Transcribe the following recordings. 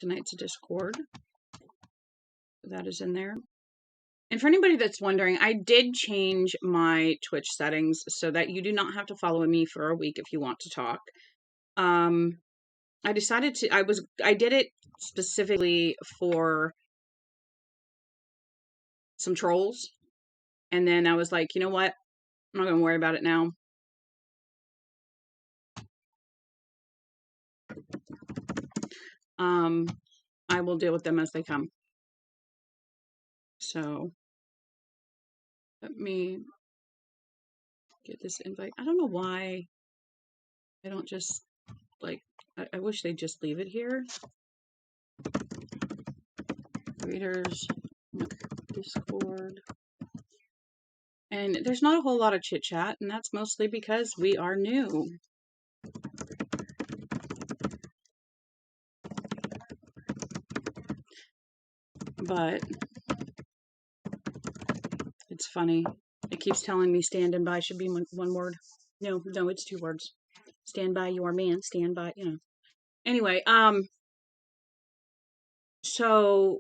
Tonight's a Discord. That is in there. And for anybody that's wondering, I did change my Twitch settings so that you do not have to follow me for a week if you want to talk. I decided to, I did it specifically for some trolls. And then I was like, you know what? I'm not going to worry about it now. I will deal with them as they come. So let me get this invite. I don't know why I don't just, like, I wish they'd just leave it here. Readers, Discord. And there's not a whole lot of chit chat, and that's mostly because we are new. But it's funny. It keeps telling me standing by should be one word. No, it's 2 words. Stand by your man, stand by, Anyway, so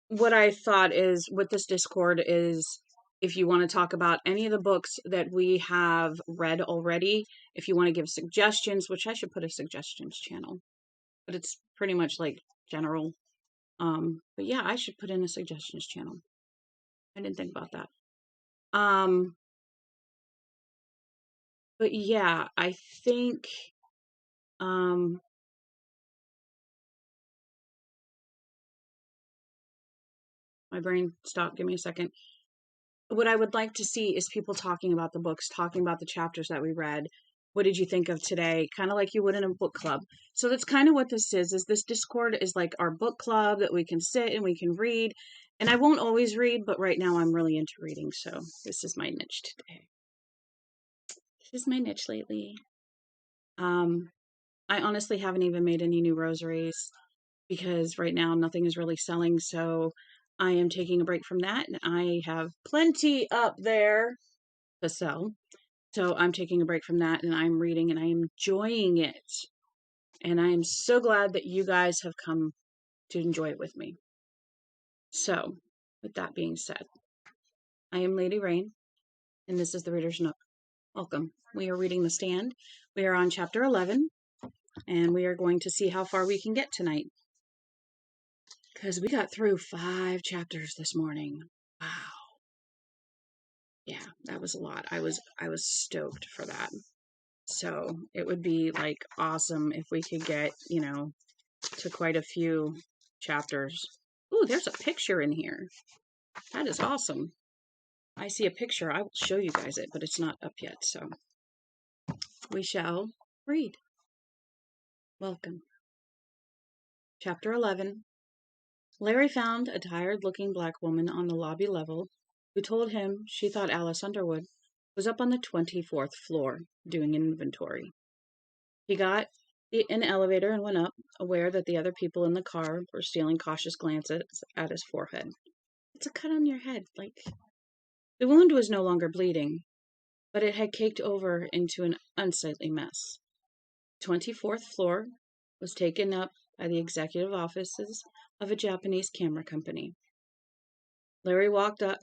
what I thought is with this Discord is if you want to talk about any of the books that we have read already, if you want to give suggestions, which I should put a suggestions channel, but it's pretty much like general. But yeah, I should put in a suggestions channel. I didn't think about that. But yeah, I think, my brain stopped. Give me a second. What I would like to see is people talking about the books, talking about the chapters that we read. What did you think of today? Kind of like you would in a book club. So that's kind of what this is this Discord is like our book club that we can sit and we can read. And I won't always read, but right now I'm really into reading. So this is my niche today. This is my niche lately. I honestly haven't even made any new rosaries because right now nothing is really selling. So I am taking a break from that, and I have plenty up there to sell. So I'm taking a break from that, and I'm reading, and I am enjoying it. And I am so glad that you guys have come to enjoy it with me. So, with that being said, I am Lady Rain, and this is the Reader's Nook. Welcome. We are reading The Stand. We are on chapter 11, and we are going to see how far we can get tonight. Because we got through 5 chapters this morning. Wow. Yeah, that was a lot. I was stoked for that. So it would be like awesome if we could get, to quite a few chapters. Ooh, there's a picture in here. That is awesome. I see a picture. I will show you guys it, but it's not up yet. So we shall read. Welcome. Chapter 11. Larry found a tired-looking black woman on the lobby level who told him she thought Alice Underwood was up on the 24th floor doing an inventory. He got in an elevator and went up, aware that the other people in the car were stealing cautious glances at his forehead. It's a cut on your head, like... The wound was no longer bleeding, but it had caked over into an unsightly mess. The 24th floor was taken up by the executive offices of a Japanese camera company. Larry walked up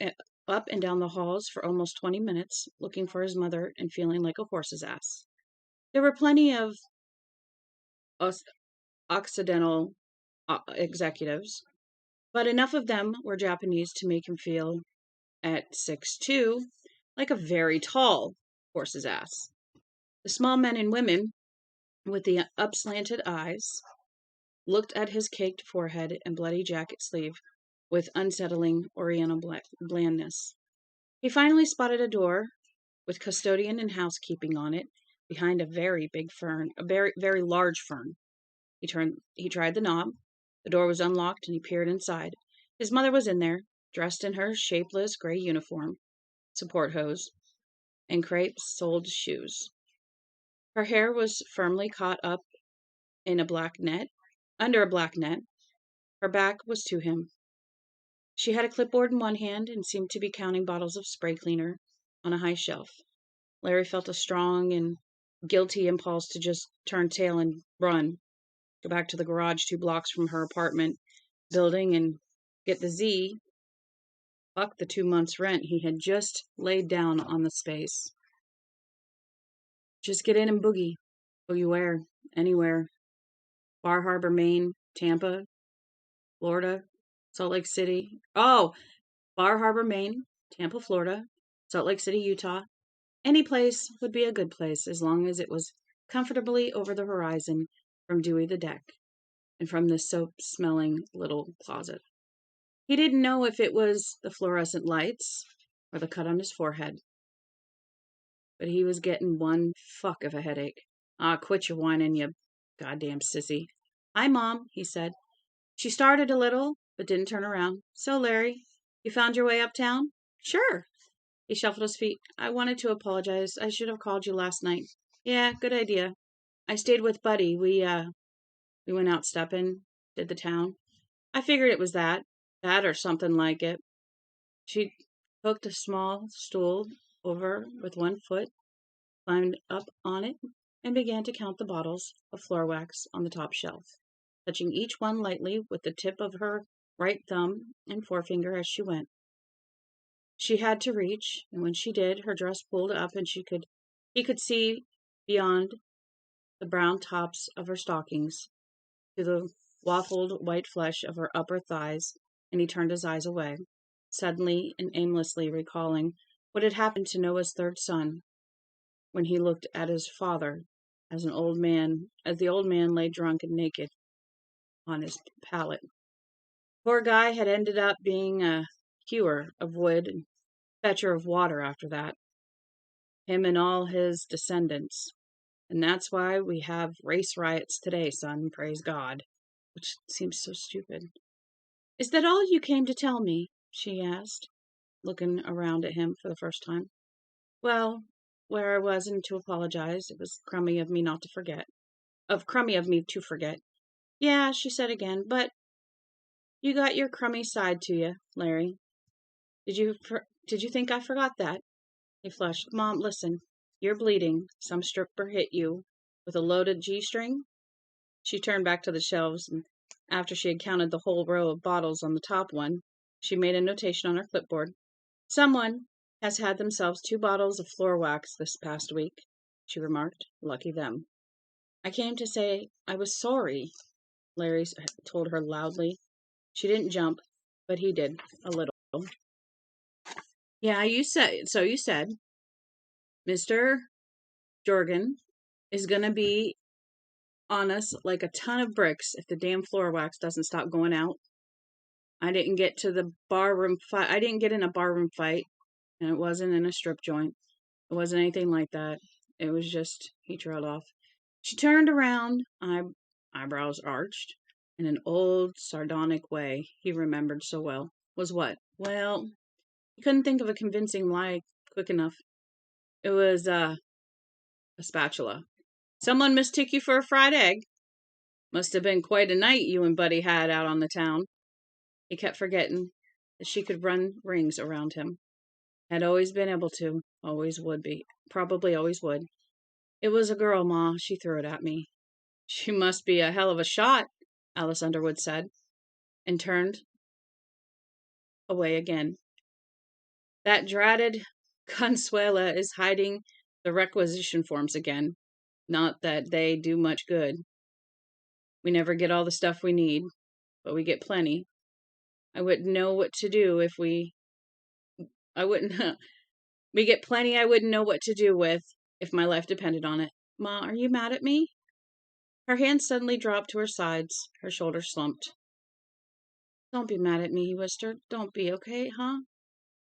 and down the halls for almost 20 minutes, looking for his mother and feeling like a horse's ass. There were plenty of Occidental executives, but enough of them were Japanese to make him feel, at 6'2", like a very tall horse's ass. The small men and women with the upslanted eyes looked at his caked forehead and bloody jacket sleeve with unsettling oriental blandness. He finally spotted a door with custodian and housekeeping on it behind a very big fern, a very, very large fern. He tried the knob. The door was unlocked and he peered inside. His mother was in there, dressed in her shapeless gray uniform, support hose, and crepe-soled shoes. Her hair was firmly caught up in a black net, under a black net. Her back was to him. She had a clipboard in one hand and seemed to be counting bottles of spray cleaner on a high shelf. Larry felt a strong and guilty impulse to just turn tail and run. go back to the garage 2 blocks from her apartment building and get the Z. Fuck the 2 months' rent he had just laid down on the space. Just get in and boogie. Boogie where? Anywhere. Bar Harbor, Maine, Tampa, Florida, Salt Lake City. Oh, Bar Harbor, Maine, Tampa, Florida, Salt Lake City, Utah. Any place would be a good place as long as it was comfortably over the horizon from Dewey the Deck and from the soap-smelling little closet. He didn't know if it was the fluorescent lights or the cut on his forehead, but he was getting one fuck of a headache. Ah, quit your whining, you goddamn sissy. Hi, Mom, he said. She started a little, but didn't turn around. So, Larry, you found your way uptown? Sure. He shuffled his feet. I wanted to apologize. I should have called you last night. Yeah, good idea. I stayed with Buddy. We went out stepping, did the town. I figured it was that or something like it. She hooked a small stool over with one foot, climbed up on it, and began to count the bottles of floor wax on the top shelf, touching each one lightly with the tip of her right thumb and forefinger as she went. She had to reach, and when she did, her dress pulled up and he could see beyond the brown tops of her stockings to the waffled white flesh of her upper thighs, and he turned his eyes away, suddenly and aimlessly recalling what had happened to Noah's third son when he looked at his father as the old man lay drunk and naked on his pallet. Poor guy had ended up being a hewer of wood and fetcher of water after that. Him and all his descendants. And that's why we have race riots today, son, praise God. Which seems so stupid. Is that all you came to tell me? She asked, looking around at him for the first time. Well, where I wasn't to apologize, it was crummy of me to forget. Yeah, she said again, but you got your crummy side to you, Larry. Did you think I forgot that? He flushed. Mom, listen. You're bleeding. Some stripper hit you with a loaded G-string? She turned back to the shelves, and after she had counted the whole row of bottles on the top one, she made a notation on her clipboard. Someone has had themselves 2 bottles of floor wax this past week, she remarked. Lucky them. I came to say I was sorry, Larry told her loudly. She didn't jump, but he did, a little. Yeah, you said, Mr. Jorgen is going to be on us like a ton of bricks if the damn floor wax doesn't stop going out. I didn't get in a barroom fight, and it wasn't in a strip joint. It wasn't anything like that. It was just, he trailed off. She turned around, eyebrows arched, in an old, sardonic way he remembered so well. Was what? Well, he couldn't think of a convincing lie quick enough. It was, a spatula. Someone mistook you for a fried egg. Must have been quite a night you and Buddy had out on the town. He kept forgetting that she could run rings around him. Had always been able to. Always would be. Probably always would. It was a girl, Ma. She threw it at me. She must be a hell of a shot, Alice Underwood said, and turned away again. That dratted Consuela is hiding the requisition forms again. Not that they do much good. We never get all the stuff we need, but we get plenty. I wouldn't know what to do if we get plenty I wouldn't know what to do with if my life depended on it. Ma, are you mad at me? Her hands suddenly dropped to her sides. Her shoulders slumped. Don't be mad at me, he whispered. Don't be, okay, huh?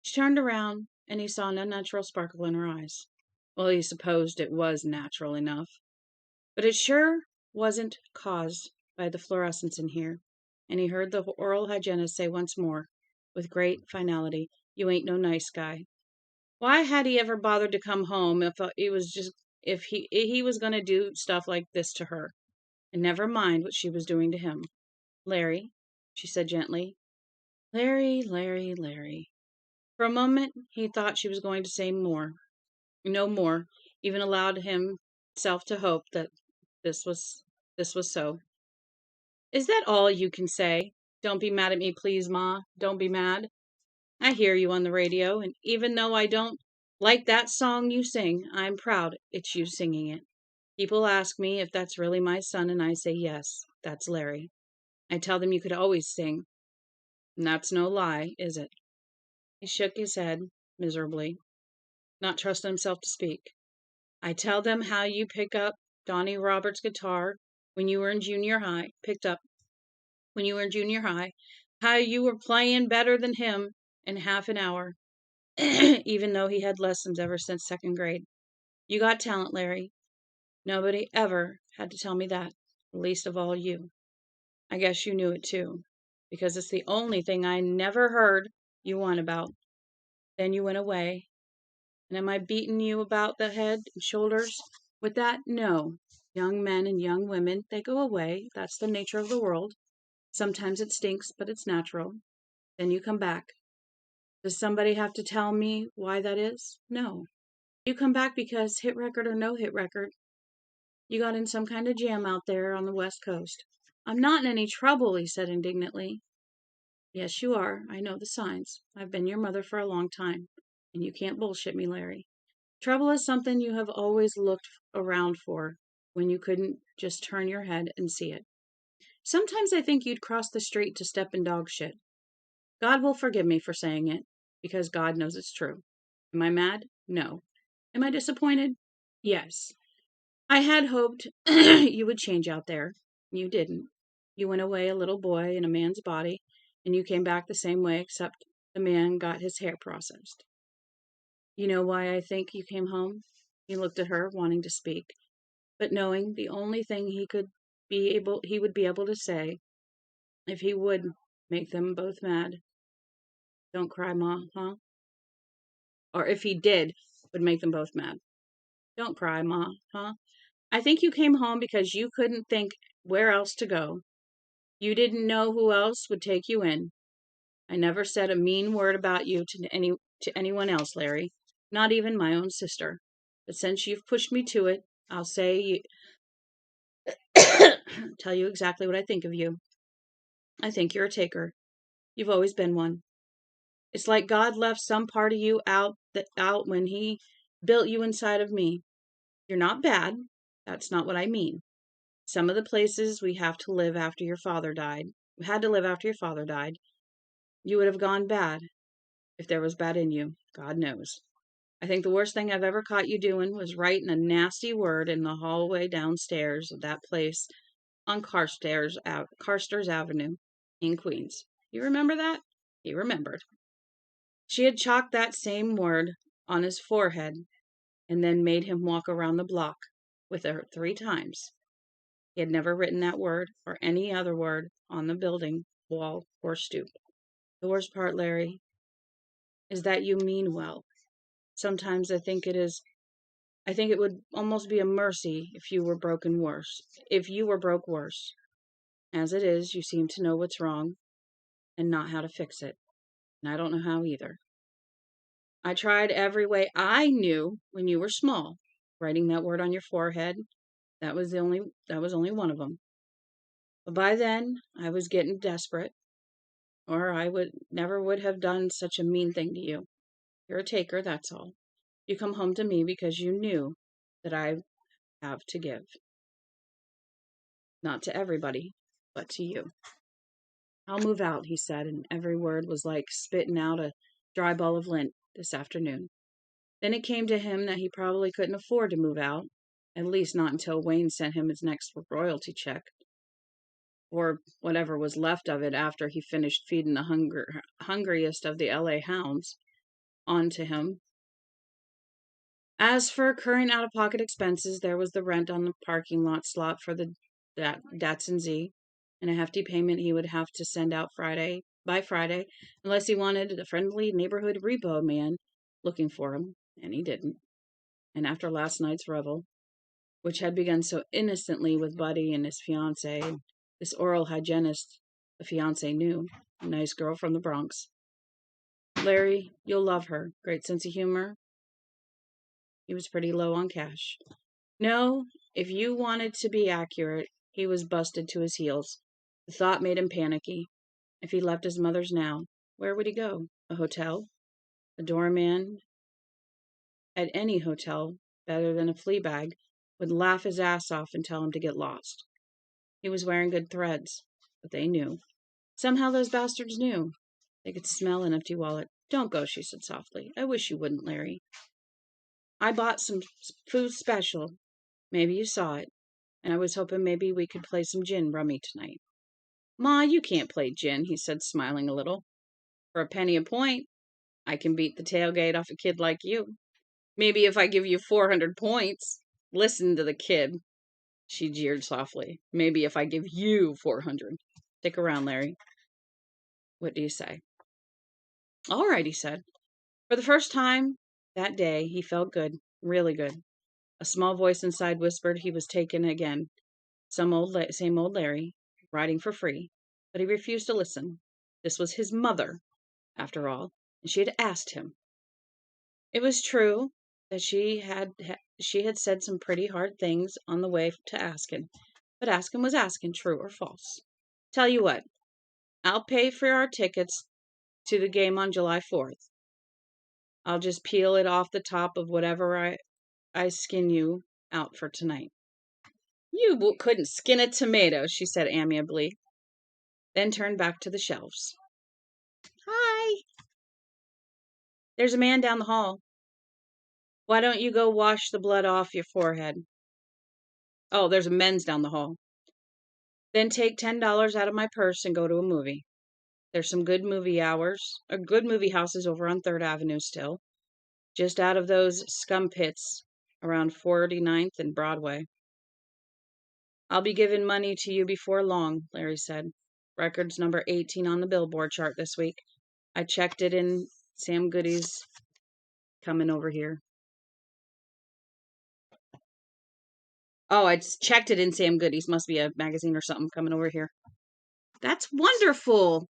She turned around, and he saw an unnatural sparkle in her eyes. Well, he supposed it was natural enough. But it sure wasn't caused by the fluorescence in here. And he heard the oral hygienist say once more, with great finality, you ain't no nice guy. Why had he ever bothered to come home if he was going to do stuff like this to her? And never mind what she was doing to him. Larry, she said gently. Larry, Larry, Larry. For a moment, he thought she was going to say more. No more, even allowed himself to hope that this was so. Is that all you can say? Don't be mad at me, please, Ma. Don't be mad. I hear you on the radio, and even though I don't like that song you sing, I'm proud it's you singing it. People ask me if that's really my son, and I say yes, that's Larry. I tell them you could always sing, and that's no lie, is it? He shook his head miserably, not trusting himself to speak. I tell them how you pick up Donnie Roberts' guitar when you were in junior high, picked up when you were in junior high, how you were playing better than him in half an hour, even though he had lessons ever since second grade. You got talent, Larry. Nobody ever had to tell me that, least of all you. I guess you knew it too, because it's the only thing I never heard you whine about. Then you went away, and am I beating you about the head and shoulders with that? No. Young men and young women, they go away. That's the nature of the world. Sometimes it stinks, but it's natural. Then you come back. Does somebody have to tell me why that is? No. You come back because, hit record or no hit record, you got in some kind of jam out there on the West Coast. I'm not in any trouble, he said indignantly. Yes, you are. I know the signs. I've been your mother for a long time, and you can't bullshit me, Larry. Trouble is something you have always looked around for when you couldn't just turn your head and see it. Sometimes I think you'd cross the street to step in dog shit. God will forgive me for saying it, because God knows it's true. Am I mad? No. Am I disappointed? Yes. I had hoped you would change out there. You didn't. You went away a little boy in a man's body, and you came back the same way, except the man got his hair processed. You know why I think you came home? He looked at her, wanting to speak, but knowing the only thing he would be able to say, if he would make them both mad. Don't cry, Ma, huh? Or if he did, would make them both mad. Don't cry, Ma, huh? I think you came home because you couldn't think where else to go. You didn't know who else would take you in. I never said a mean word about you to anyone else, Larry, not even my own sister. But since you've pushed me to it, I'll tell you exactly what I think of you. I think you're a taker. You've always been one. It's like God left some part of you out when he built you inside of me. You're not bad. That's not what I mean. Some of the places we have to live after your father died. You had to live after your father died. You would have gone bad if there was bad in you. God knows. I think the worst thing I've ever caught you doing was writing a nasty word in the hallway downstairs of that place on Carstairs Avenue in Queens. You remember that? He remembered. She had chalked that same word on his forehead and then made him walk around the block with her 3 times. He had never written that word or any other word on the building wall or stoop. The worst part, Larry, is that you mean well. Sometimes I think it would almost be a mercy if you were broke worse. As it is, you seem to know what's wrong and not how to fix it. And I don't know how either. I tried every way I knew when you were small. Writing that word on your forehead, that was only one of them. But by then, I was getting desperate, or I never would have done such a mean thing to you. You're a taker, that's all. You come home to me because you knew that I have to give. Not to everybody, but to you. I'll move out, he said, and every word was like spitting out a dry ball of lint this afternoon. Then it came to him that he probably couldn't afford to move out, at least not until Wayne sent him his next royalty check, or whatever was left of it after he finished feeding the hungriest of the LA hounds onto him. As for current out-of-pocket expenses, there was the rent on the parking lot slot for the Datsun Z, and a hefty payment he would have to send out by Friday, unless he wanted a friendly neighborhood repo man looking for him, and he didn't. And after last night's revel, which had begun so innocently with Buddy and his fiancée, and this oral hygienist the fiancée knew, a nice girl from the Bronx. Larry, you'll love her. Great sense of humor. He was pretty low on cash. No, if you wanted to be accurate, he was busted to his heels. The thought made him panicky. If he left his mother's now, where would he go? A hotel? A doorman at any hotel, better than a flea bag, would laugh his ass off and tell him to get lost. He was wearing good threads, but they knew. Somehow those bastards knew. They could smell an empty wallet. Don't go, she said softly. I wish you wouldn't, Larry. I bought some food special. Maybe you saw it. And I was hoping maybe we could play some gin rummy tonight. Ma, you can't play gin, he said, smiling a little. For a penny a point, I can beat the tailgate off a kid like you. Maybe if I give you 400 points. Listen to the kid. She jeered softly. Maybe if I give you 400. Stick around, Larry. What do you say? All right, he said. For the first time that day, he felt good, really good. A small voice inside whispered he was taken again. Same old Larry, riding for free. But he refused to listen. This was his mother, after all, and she had asked him. It was true that she had said some pretty hard things on the way to Askin, but Askin was Askin, true or false. Tell you what, I'll pay for our tickets to the game on July 4th. I'll just peel it off the top of whatever I skin you out for tonight. You couldn't skin a tomato, she said amiably, then turned back to the shelves. Hi. There's a man down the hall. Why don't you go wash the blood off your forehead? Oh, there's a men's down the hall. Then take $10 out of my purse and go to a movie. There's some good movie houses over on 3rd Avenue still, just out of those scum pits around 49th and Broadway. I'll be giving money to you before long, Larry said. Record's number 18 on the Billboard chart this week. I checked it in Sam Goody's coming over here. Oh, I checked it in Sam Goody's. Must be a magazine or something coming over here. That's wonderful.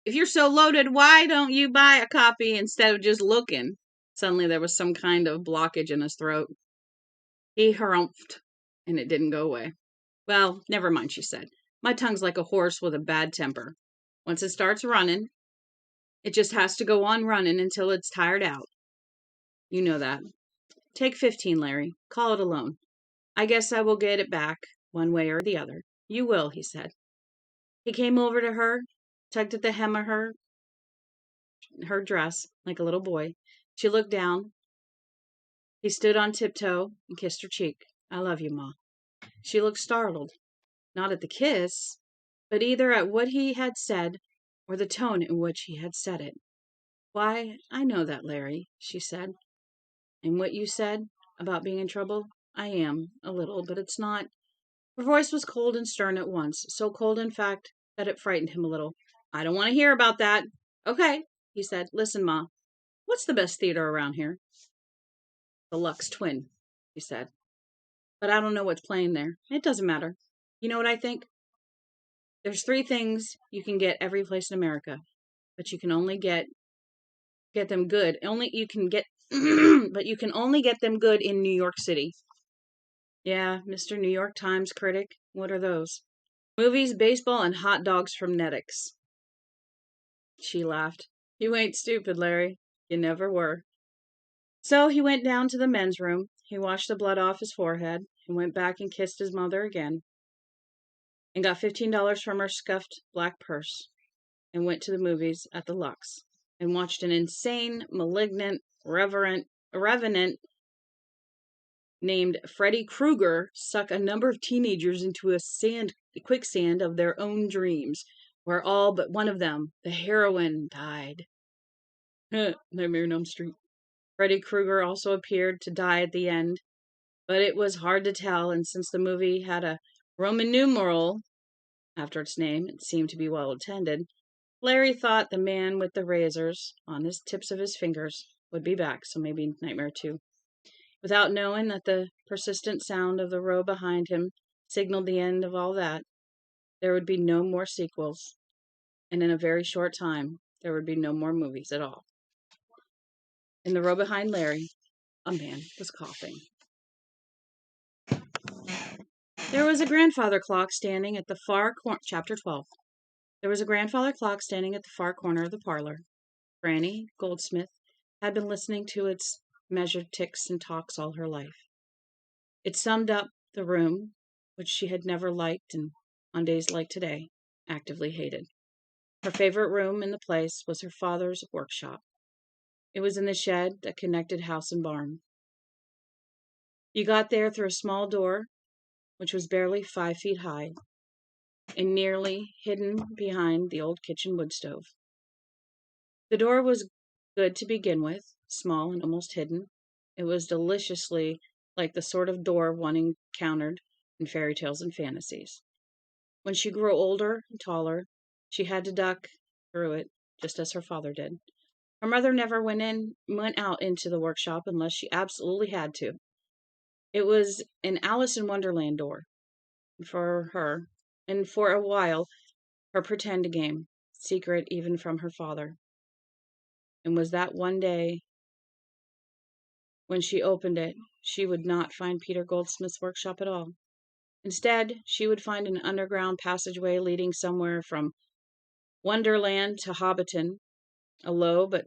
If you're so loaded, why don't you buy a copy instead of just looking? Suddenly there was some kind of blockage in his throat. He harumphed, and it didn't go away. Well, never mind, she said. My tongue's like a horse with a bad temper. Once it starts running, it just has to go on running until it's tired out. You know that. Take 15, Larry. Call it a loan. I guess I will get it back, one way or the other. You will, he said. He came over to her, tugged at the hem of her dress like a little boy. She looked down. He stood on tiptoe and kissed her cheek. I love you, Ma. She looked startled, not at the kiss, but either at what he had said or the tone in which he had said it. Why, I know that, Larry, she said. And what you said about being in trouble, I am, a little, but it's not. Her voice was cold and stern at once, so cold, in fact, that it frightened him a little. I don't want to hear about that. Okay, he said. Listen, Ma, what's the best theater around here? The Lux Twin, he said. But I don't know what's playing there. It doesn't matter. You know what I think? There's 3 things you can get every place in America, but you can only get them good. But you can only get them good in New York City. Yeah, Mr. New York Times critic. What are those? Movies, baseball, and hot dogs from Nettix. She laughed. You ain't stupid, Larry. You never were. So he went down to the men's room. He washed the blood off his forehead and went back and kissed his mother again and got $15 from her scuffed black purse and went to the movies at the Lux and watched an insane, malignant, revenant named Freddy Krueger suck a number of teenagers into a quicksand of their own dreams, where all but one of them, the heroine, died. Nightmare on Elm Street. Freddy Krueger also appeared to die at the end, but it was hard to tell, and since the movie had a Roman numeral after its name, it seemed to be well attended. Larry thought the man with the razors on the tips of his fingers would be back, so maybe Nightmare 2. Without knowing that the persistent sound of the row behind him signaled the end of all that, there would be no more sequels, and in a very short time, there would be no more movies at all. In the row behind Larry, a man was coughing. There was a grandfather clock standing at the far corner. Chapter 12. There was a grandfather clock standing at the far corner of the parlor. Franny Goldsmith had been listening to its measured ticks and talks all her life. It summed up the room, which she had never liked and, on days like today, actively hated. Her favorite room in the place was her father's workshop. It was in the shed that connected house and barn. You got there through a small door, which was barely 5 feet high, and nearly hidden behind the old kitchen wood stove. The door was good to begin with, small and almost hidden. It was deliciously like the sort of door one encountered in fairy tales and fantasies. When she grew older and taller, she had to duck through it, just as her father did. Her mother never went out into the workshop unless she absolutely had to. It was an Alice in Wonderland door for her, and for a while her pretend game, secret even from her father. And was that one day when she opened it, she would not find Peter Goldsmith's workshop at all. Instead, she would find an underground passageway leading somewhere from Wonderland to Hobbiton, a low but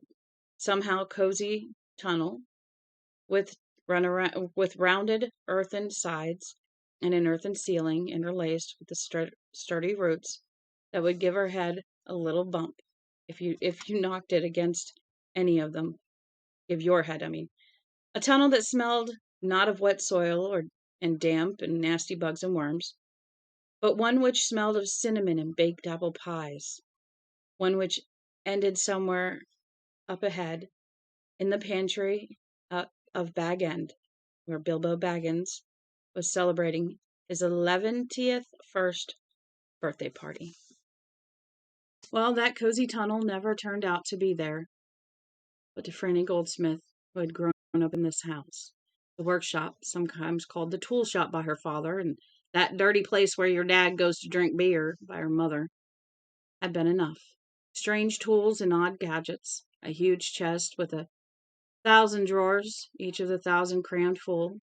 somehow cozy tunnel with rounded earthen sides and an earthen ceiling interlaced with the sturdy roots that would give her head a little bump if you knocked it against any of them. Give your head, I mean. A tunnel that smelled not of wet soil and damp and nasty bugs and worms, but one which smelled of cinnamon and baked apple pies. One which ended somewhere up ahead in the pantry of Bag End, where Bilbo Baggins was celebrating his 11th first birthday party. Well, that cozy tunnel never turned out to be there, but to Franny Goldsmith, who had grown up in this house. The workshop, sometimes called the tool shop by her father, and that dirty place where your dad goes to drink beer by her mother, had been enough. Strange tools and odd gadgets, a huge chest with 1,000 drawers, each of the 1,000 crammed full,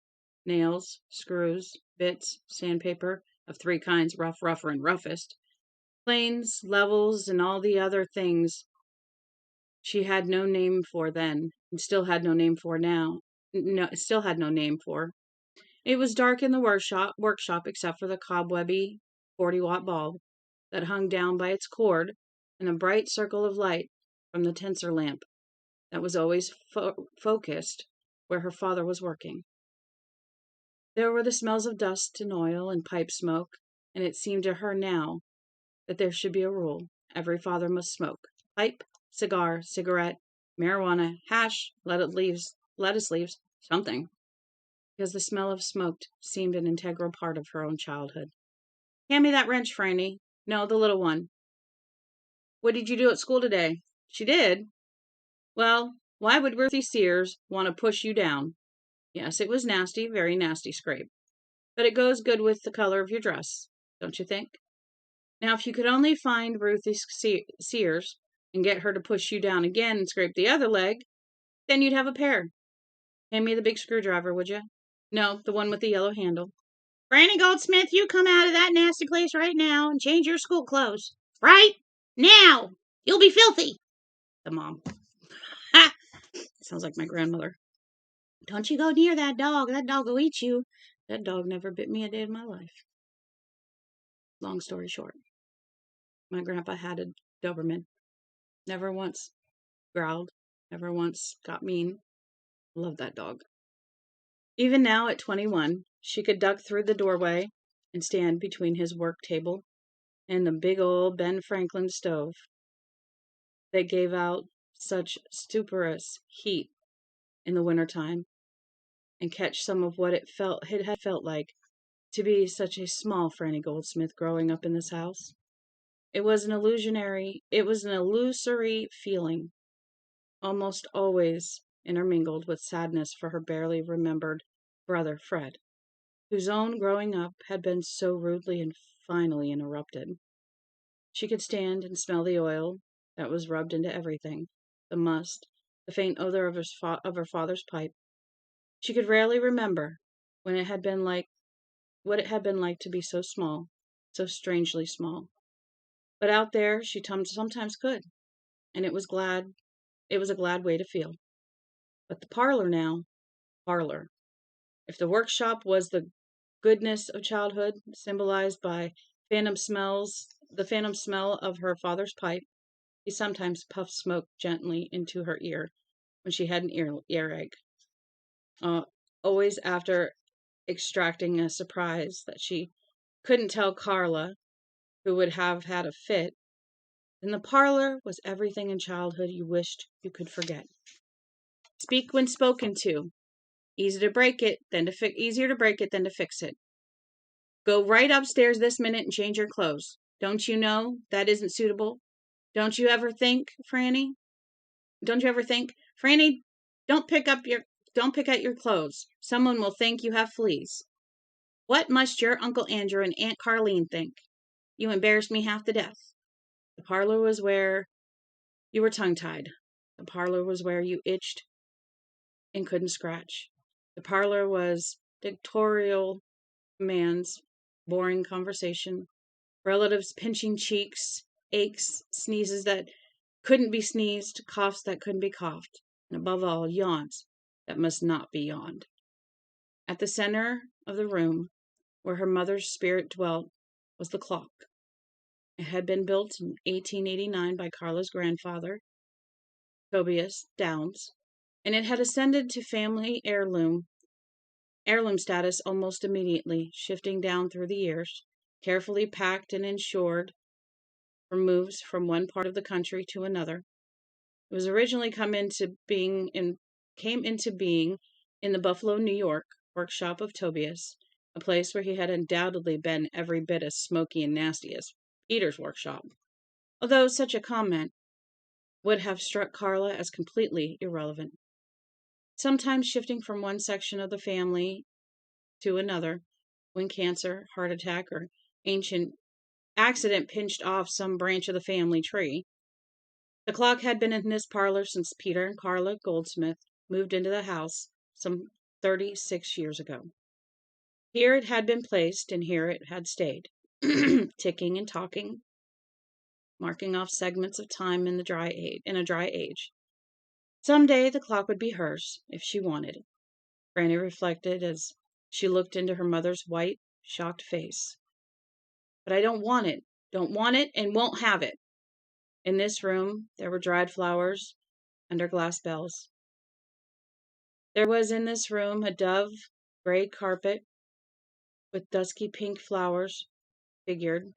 nails, screws, bits, sandpaper of 3 kinds, rough, rougher, and roughest, planes, levels, and all the other things she had no name for then, and still had no name for now. Still had no name for. It was dark in the workshop except for the cobwebby 40-watt bulb that hung down by its cord, and a bright circle of light from the tensor lamp that was always focused where her father was working. There were the smells of dust and oil and pipe smoke, and it seemed to her now that there should be a rule. Every father must smoke. Pipe, cigar, cigarette, marijuana, hash, lettuce leaves, something. Because the smell of smoke seemed an integral part of her own childhood. Hand me that wrench, Franny. No, the little one. What did you do at school today? She did? Well, why would Ruthie Sears want to push you down? Yes, it was nasty, very nasty scrape. But it goes good with the color of your dress, don't you think? Now, if you could only find Ruthie Sears and get her to push you down again and scrape the other leg, then you'd have a pair. Hand me the big screwdriver, would you? No, the one with the yellow handle. Franny Goldsmith, you come out of that nasty place right now and change your school clothes. Right now! You'll be filthy! The mom. Ha! Sounds like my grandmother. Don't you go near that dog. That dog will eat you. That dog never bit me a day in my life. Long story short, my grandpa had a Doberman. Never once growled. Never once got mean. Loved that dog. Even now, at 21, she could duck through the doorway and stand between his work table and the big old Ben Franklin stove that gave out such stuporous heat in the wintertime, and catch some of what it had felt like to be such a small Franny Goldsmith growing up in this house. It was an illusory feeling, almost always intermingled with sadness for her barely remembered brother Fred, whose own growing up had been so rudely and finally interrupted. She could stand and smell the oil that was rubbed into everything, the must, the faint odor of her father's pipe. She could rarely remember what it had been like to be so small, so strangely small. But out there she sometimes could, and it was a glad way to feel. But the parlor now, parlor. If the workshop was the goodness of childhood, symbolized by the phantom smell of her father's pipe, he sometimes puffed smoke gently into her ear when she had an earache. Always after extracting a surprise that she couldn't tell Carla, who would have had a fit. In the parlor was everything in childhood you wished you could forget. Speak when spoken to. Easier to break it than to fix it. Go right upstairs this minute and change your clothes. Don't you know that isn't suitable? Don't you ever think, Franny? Franny, don't pick out your clothes. Someone will think you have fleas. What must your Uncle Andrew and Aunt Carleen think? You embarrassed me half to death. The parlor was where you were tongue-tied. The parlor was where you itched and couldn't scratch. The parlor was dictatorial man's boring conversation, relatives pinching cheeks, aches, sneezes that couldn't be sneezed, coughs that couldn't be coughed, and above all, yawns that must not be yawned. At the center of the room, where her mother's spirit dwelt, was the clock. It had been built in 1889 by Carla's grandfather, Tobias Downs, and it had ascended to family heirloom status almost immediately, shifting down through the years, carefully packed and insured for moves from one part of the country to another. It was originally came into being in the Buffalo, New York workshop of Tobias, a place where he had undoubtedly been every bit as smoky and nasty as Peter's workshop, although such a comment would have struck Carla as completely irrelevant. Sometimes shifting from one section of the family to another, when cancer, heart attack, or ancient accident pinched off some branch of the family tree. The clock had been in this parlor since Peter and Carla Goldsmith moved into the house some 36 years ago. Here it had been placed, and here it had stayed, ticking and talking, marking off segments of time in a dry age. Someday the clock would be hers, if she wanted it, Franny reflected as she looked into her mother's white, shocked face. But I don't want it, and won't have it. In this room, there were dried flowers under glass bells. There was in this room a dove-gray carpet with dusky pink flowers figured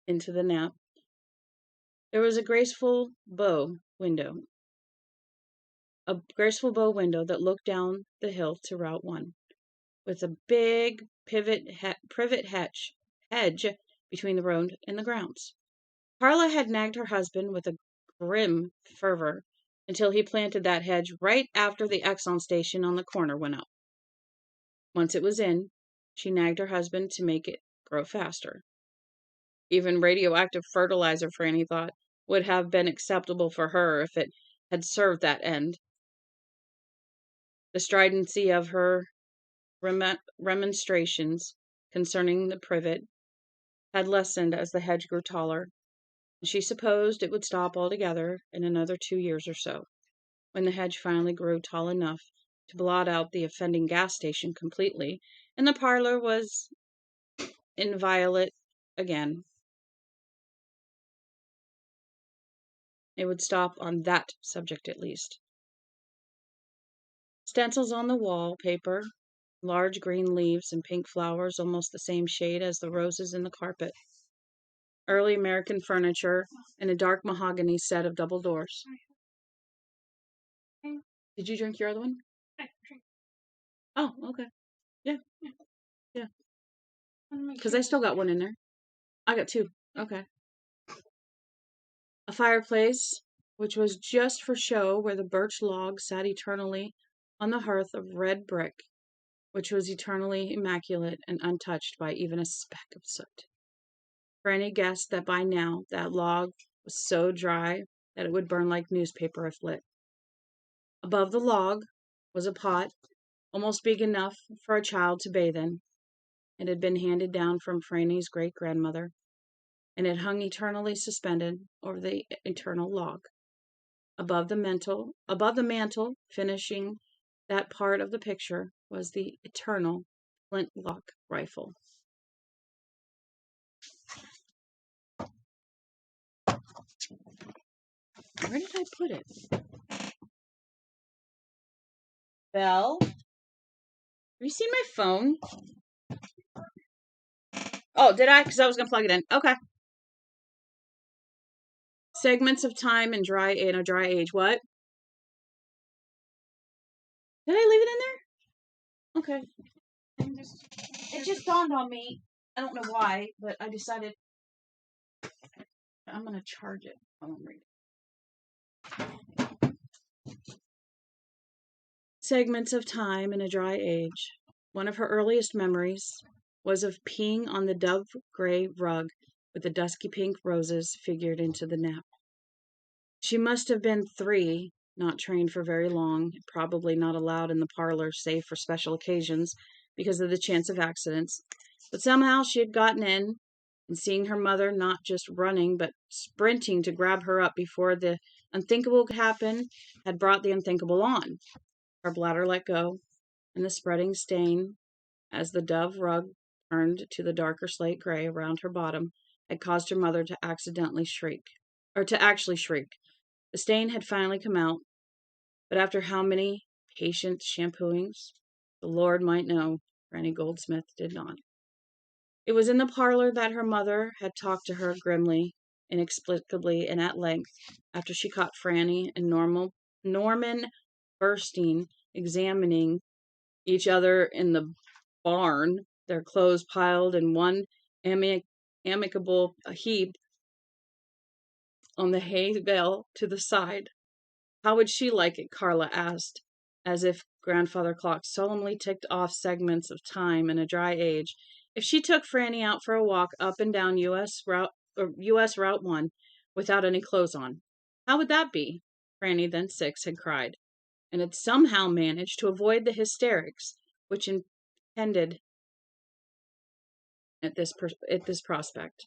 into the nap. There was a graceful bow window that looked down the hill to Route 1, with a big privet hedge between the road and the grounds. Carla had nagged her husband with a grim fervor until he planted that hedge right after the Exxon station on the corner went up. Once it was in, she nagged her husband to make it grow faster. Even radioactive fertilizer, Franny thought, would have been acceptable for her if it had served that end. The stridency of her remonstrations concerning the privet had lessened as the hedge grew taller, and she supposed it would stop altogether in another 2 years or so, when the hedge finally grew tall enough to blot out the offending gas station completely, and the parlor was inviolate again. It would stop on that subject at least. Stencils on the wall paper, large green leaves and pink flowers almost the same shade as the roses in the carpet. Early American furniture and a dark mahogany set of double doors. Did you drink your other one? Oh, okay. Yeah. Because I still got one in there. I got 2. Okay. A fireplace, which was just for show, where the birch log sat eternally on the hearth of red brick, which was eternally immaculate and untouched by even a speck of soot. Franny guessed that by now that log was so dry that it would burn like newspaper if lit. Above the log was a pot, almost big enough for a child to bathe in. It had been handed down from Franny's great-grandmother. and it hung eternally suspended over the eternal log. Above the mantle, finishing that part of the picture, was the eternal flintlock rifle. Where did I put it? Belle? Have you seen my phone? Oh, did I? Because I was going to plug it in. Okay. Segments of time in a dry age. What? Did I leave it in there? Okay. It just dawned on me. I don't know why, but I decided I'm going to charge it while I'm reading. Segments of time in a dry age. One of her earliest memories was of peeing on the dove-gray rug with the dusky pink roses figured into the nap. She must have been 3, not trained for very long, probably not allowed in the parlor save for special occasions because of the chance of accidents. But somehow she had gotten in, and seeing her mother not just running but sprinting to grab her up before the unthinkable could happen had brought the unthinkable on. Her bladder let go, and the spreading stain, as the dove rug turned to the darker slate gray around her bottom, had caused her mother to actually shriek. The stain had finally come out, but after how many patient shampooings, the Lord might know, Granny Goldsmith did not. It was in the parlor that her mother had talked to her grimly, inexplicably, and at length, after she caught Franny and Norman Burstein examining each other in the barn, their clothes piled in one amicable heap on the hay bale to the side. How would she like it, Carla asked, as if Grandfather Clock solemnly ticked off segments of time in a dry age, if she took Franny out for a walk up and down US Route 1 without any clothes on. How would that be? Franny, then 6, had cried, and had somehow managed to avoid the hysterics which impended at this prospect.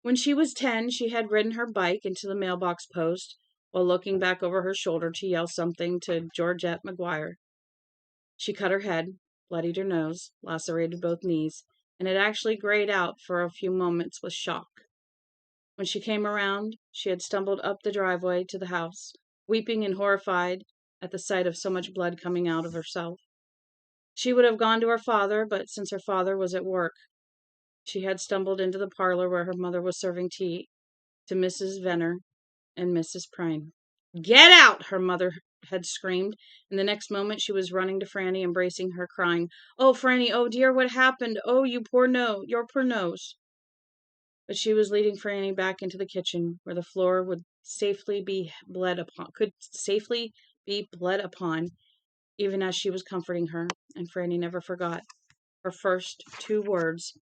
When she was 10, she had ridden her bike into the mailbox post while looking back over her shoulder to yell something to Georgette McGuire. She cut her head, bloodied her nose, lacerated both knees, and had actually grayed out for a few moments with shock. When she came around, she had stumbled up the driveway to the house, weeping and horrified at the sight of so much blood coming out of herself. She would have gone to her father, but since her father was at work, she had stumbled into the parlor where her mother was serving tea to Mrs. Venner and Mrs. Prime. "Get out!" her mother had screamed, and the next moment she was running to Franny, embracing her, crying, "Oh, Franny, oh dear, what happened? Oh, your poor nose." But she was leading Franny back into the kitchen, where the floor could safely be bled upon, even as she was comforting her, and Franny never forgot. Her first 2 words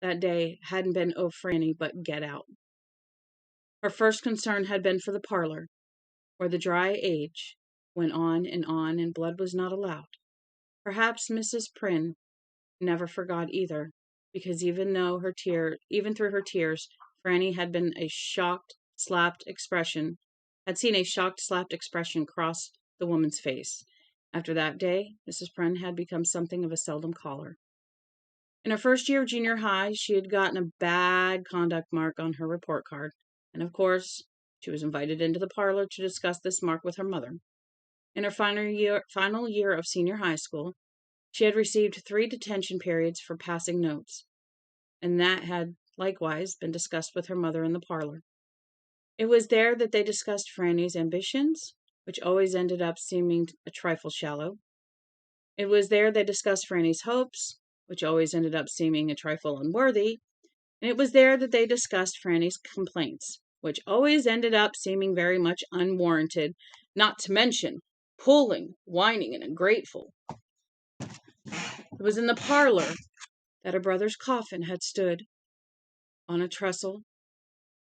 that day hadn't been, "Oh, Franny," but "get out." Her first concern had been for the parlor, where the dry age went on, and blood was not allowed. Perhaps Mrs. Prynne never forgot either, because even through her tears, Franny had seen a shocked, slapped expression cross the woman's face. After that day, Mrs. Prynne had become something of a seldom caller. In her first year of junior high, she had gotten a bad conduct mark on her report card, and of course, she was invited into the parlor to discuss this mark with her mother. In her final year of senior high school, she had received 3 detention periods for passing notes, and that had likewise been discussed with her mother in the parlor. It was there that they discussed Franny's ambitions, which always ended up seeming a trifle shallow. It was there they discussed Franny's hopes, which always ended up seeming a trifle unworthy, and it was there that they discussed Franny's complaints, which always ended up seeming very much unwarranted, not to mention puling, whining, and ungrateful. It was in the parlor that her brother's coffin had stood on a trestle,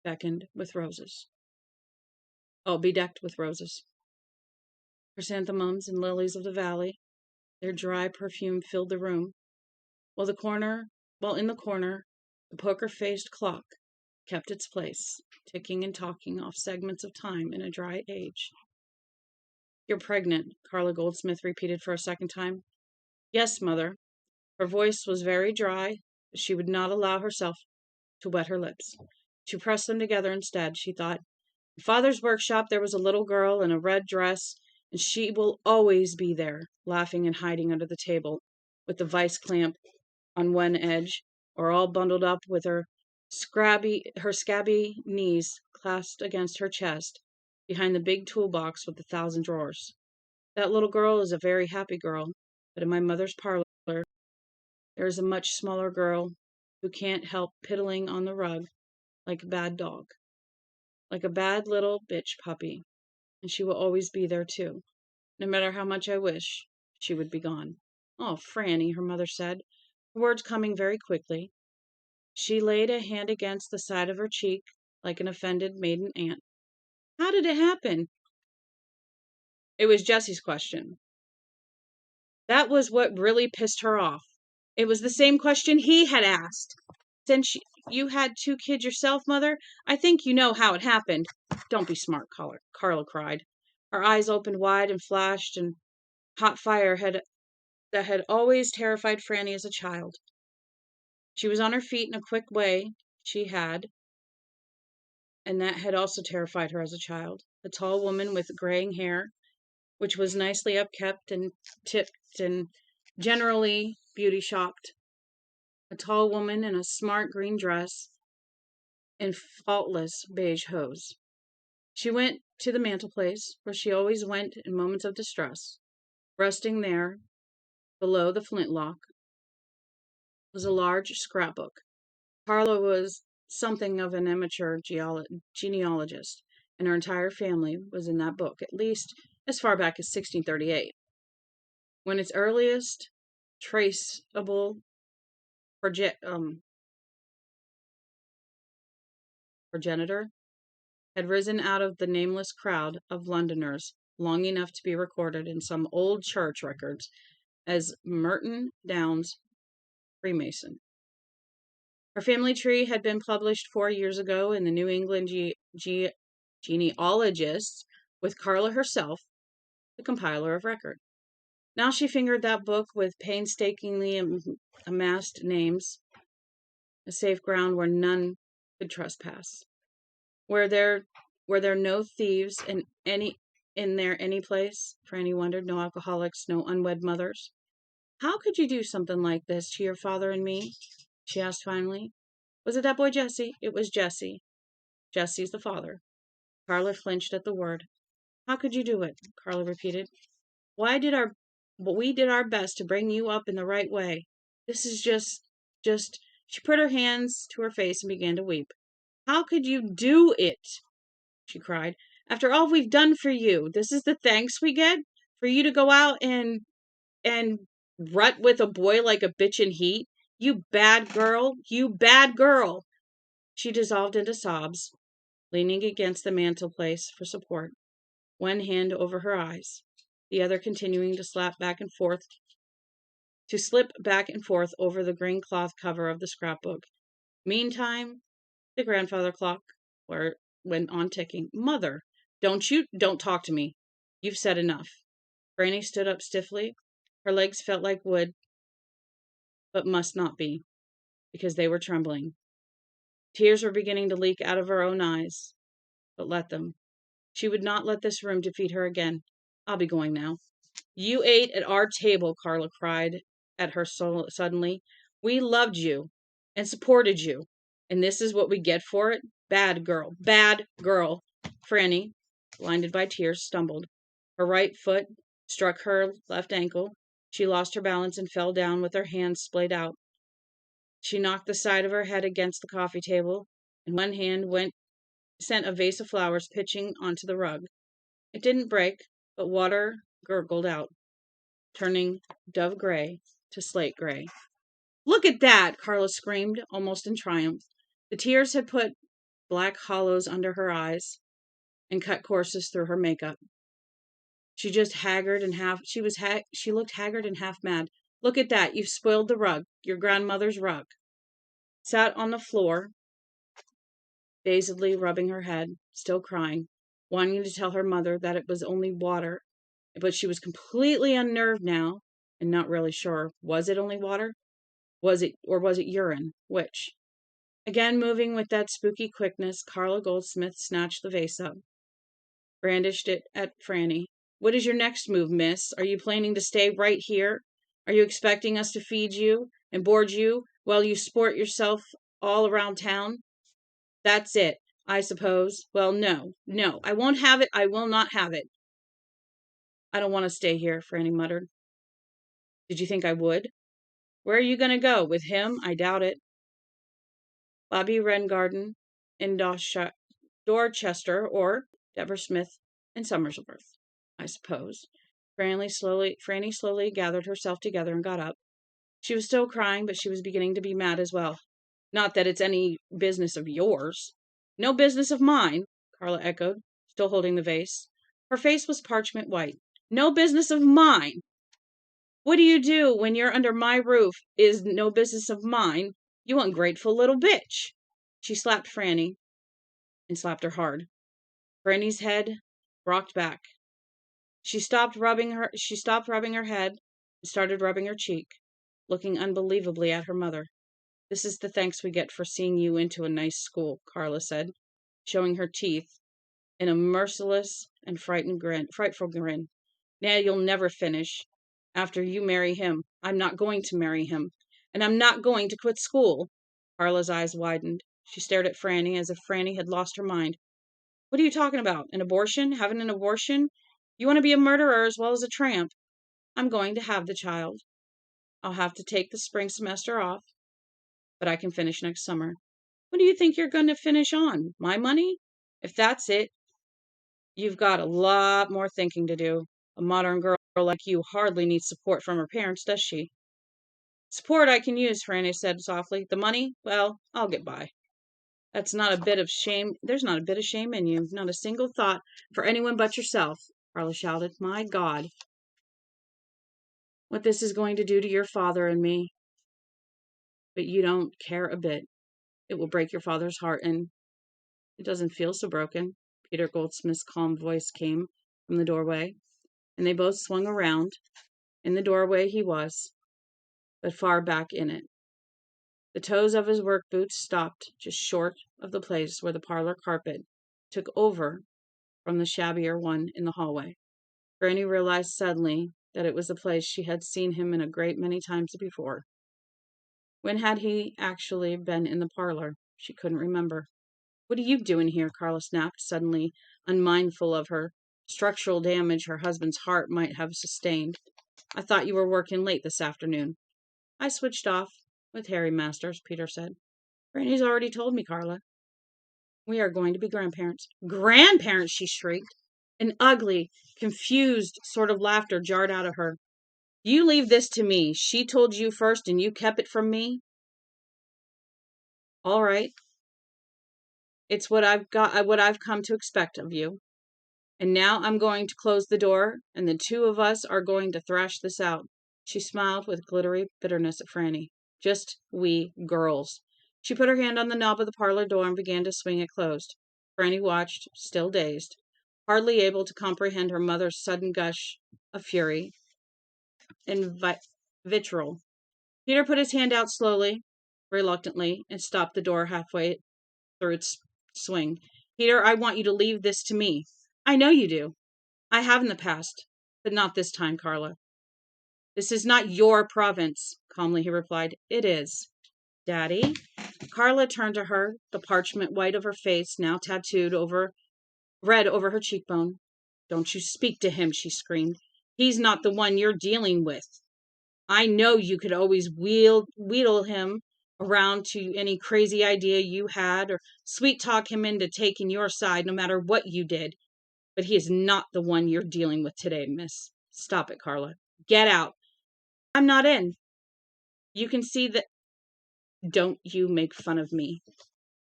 bedecked with roses. Chrysanthemums and lilies of the valley, their dry perfume filled the room, while in the corner, the poker-faced clock kept its place, ticking and talking off segments of time in a dry age. "You're pregnant," Carla Goldsmith repeated for a second time. "Yes, Mother." Her voice was very dry, but she would not allow herself to wet her lips. She pressed them together instead. She thought, "In Father's workshop there was a little girl in a red dress, and she will always be there, laughing and hiding under the table, with the vice clamp on one edge, or all bundled up with her scabby knees clasped against her chest, behind the big toolbox with 1,000 drawers. That little girl is a very happy girl, but in my mother's parlor there is a much smaller girl who can't help piddling on the rug like a bad dog, like a bad little bitch puppy, and she will always be there too, no matter how much I wish she would be gone." "Oh, Franny," her mother said, her words coming very quickly. She laid a hand against the side of her cheek like an offended maiden aunt. "How did it happen?" It was Jessie's question. That was what really pissed her off. It was the same question he had asked. "Since you had 2 kids yourself, Mother, I think you know how it happened." "Don't be smart," Carla cried. Her eyes opened wide and flashed in hot fire that had always terrified Franny as a child. She was on her feet in a quick way and that had also terrified her as a child. A tall woman with graying hair, which was nicely upkept and tipped and generally beauty shopped. A tall woman in a smart green dress and faultless beige hose. She went to the mantelpiece, where she always went in moments of distress. Resting there, below the flintlock, was a large scrapbook. Carla was something of an amateur genealogist, and her entire family was in that book, at least as far back as 1638, when its earliest traceable progenitor had risen out of the nameless crowd of Londoners long enough to be recorded in some old church records as Merton Downs Freemason. Her family tree had been published 4 years ago in the New England Genealogist, with Carla herself, the compiler of record. Now she fingered that book with painstakingly amassed names, a safe ground where none could trespass. Were there no thieves in there any place? Franny wondered. No alcoholics, no unwed mothers. "How could you do something like this to your father and me?" she asked finally. "Was it that boy Jesse?" "It was Jesse. Jesse's the father." Carla flinched at the word. "How could you do it?" Carla repeated. We did our best to bring you up in the right way. This is just, she put her hands to her face and began to weep. "How could you do it?" she cried. "After all we've done for you, this is the thanks we get? For you to go out and rut with a boy like a bitch in heat? You bad girl! You bad girl!" She dissolved into sobs, leaning against the mantelpiece for support, one hand over her eyes, the other continuing to slip back and forth over the green cloth cover of the scrapbook. Meantime, the grandfather clock went on ticking. "Mother, don't talk to me. You've said enough." Franny stood up stiffly. Her legs felt like wood, but must not be, because they were trembling. Tears were beginning to leak out of her own eyes, but let them. She would not let this room defeat her again. "I'll be going now." "You ate at our table," Carla cried at her suddenly. "We loved you and supported you, and this is what we get for it? Bad girl, bad girl." Franny, blinded by tears, stumbled. Her right foot struck her left ankle. She lost her balance and fell down with her hands splayed out. She knocked the side of her head against the coffee table, and one hand sent a vase of flowers pitching onto the rug. It didn't break, but water gurgled out, turning dove gray to slate gray. "Look at that!" Carla screamed, almost in triumph. The tears had put black hollows under her eyes and cut courses through her makeup. She looked haggard and half mad. "Look at that! You've spoiled the rug, your grandmother's rug." Sat on the floor dazedly rubbing her head, still crying, wanting to tell her mother that it was only water, but she was completely unnerved now and not really sure. Was it only water? Was it urine? Which? Again, moving with that spooky quickness, Carla Goldsmith snatched the vase up, brandished it at Franny. What is your next move, miss? Are you planning to stay right here? Are you expecting us to feed you and board you while you sport yourself all around town? That's it, I suppose. Well, no, I won't have it. I will not have it. I don't want to stay here, Franny muttered. Did you think I would? Where are you going to go? With him? I doubt it. Bobby Wrengarden in Dorchester or Deborah Smith in Somersworth, I suppose. Franny slowly gathered herself together and got up. She was still crying, but she was beginning to be mad as well. Not that it's any business of yours. No business of mine, Carla echoed, still holding the vase. Her face was parchment white. No business of mine. What do you do when you're under my roof is no business of mine, you ungrateful little bitch. She slapped Franny and slapped her hard. Franny's head rocked back. She stopped rubbing her head and started rubbing her cheek, looking unbelievably at her mother. This is the thanks we get for seeing you into a nice school, Carla said, showing her teeth in a merciless and frightful grin. Now you'll never finish. After you marry him, I'm not going to marry him, and I'm not going to quit school. Carla's eyes widened. She stared at Franny as if Franny had lost her mind. What are you talking about? An abortion? Having an abortion? You want to be a murderer as well as a tramp. I'm going to have the child. I'll have to take the spring semester off, but I can finish next summer. What do you think you're going to finish on? My money? If that's it, you've got a lot more thinking to do. A modern girl like you hardly needs support from her parents, does she? Support I can use, Franny said softly. The money? Well, I'll get by. There's not a bit of shame in you. Not a single thought for anyone but yourself, Carla shouted. My God. What this is going to do to your father and me. But you don't care a bit. It will break your father's heart, and it doesn't feel so broken. Peter Goldsmith's calm voice came from the doorway, and they both swung around. In the doorway he was, but far back in it. The toes of his work boots stopped just short of the place where the parlor carpet took over from the shabbier one in the hallway. Franny realized suddenly that it was the place she had seen him in a great many times before. When had he actually been in the parlor? She couldn't remember. What are you doing here? Carla snapped, suddenly unmindful of her structural damage her husband's heart might have sustained. I thought you were working late this afternoon. I switched off with Harry Masters, Peter said. Franny's already told me, Carla. We are going to be grandparents. Grandparents, she shrieked. An ugly, confused sort of laughter jarred out of her. You leave this to me. She told you first and you kept it from me? All right. It's what I've come to expect of you. And now I'm going to close the door, and the two of us are going to thrash this out. She smiled with glittery bitterness at Franny. Just we girls. She put her hand on the knob of the parlor door and began to swing it closed. Franny watched, still dazed, hardly able to comprehend her mother's sudden gush of fury and vitriol. Peter put his hand out slowly, reluctantly, and stopped the door halfway through its swing. Peter, I want you to leave this to me. I know you do. I have in the past, but not this time, Carla. This is not your province, calmly he replied. It is. Daddy? Carla turned to her, the parchment white of her face now red over her cheekbone. Don't you speak to him, she screamed. He's not the one you're dealing with. I know you could always wheedle him around to any crazy idea you had or sweet talk him into taking your side no matter what you did. But he is not the one you're dealing with today, miss. Stop it, Carla. Get out. I'm not in. You can see that. Don't you make fun of me.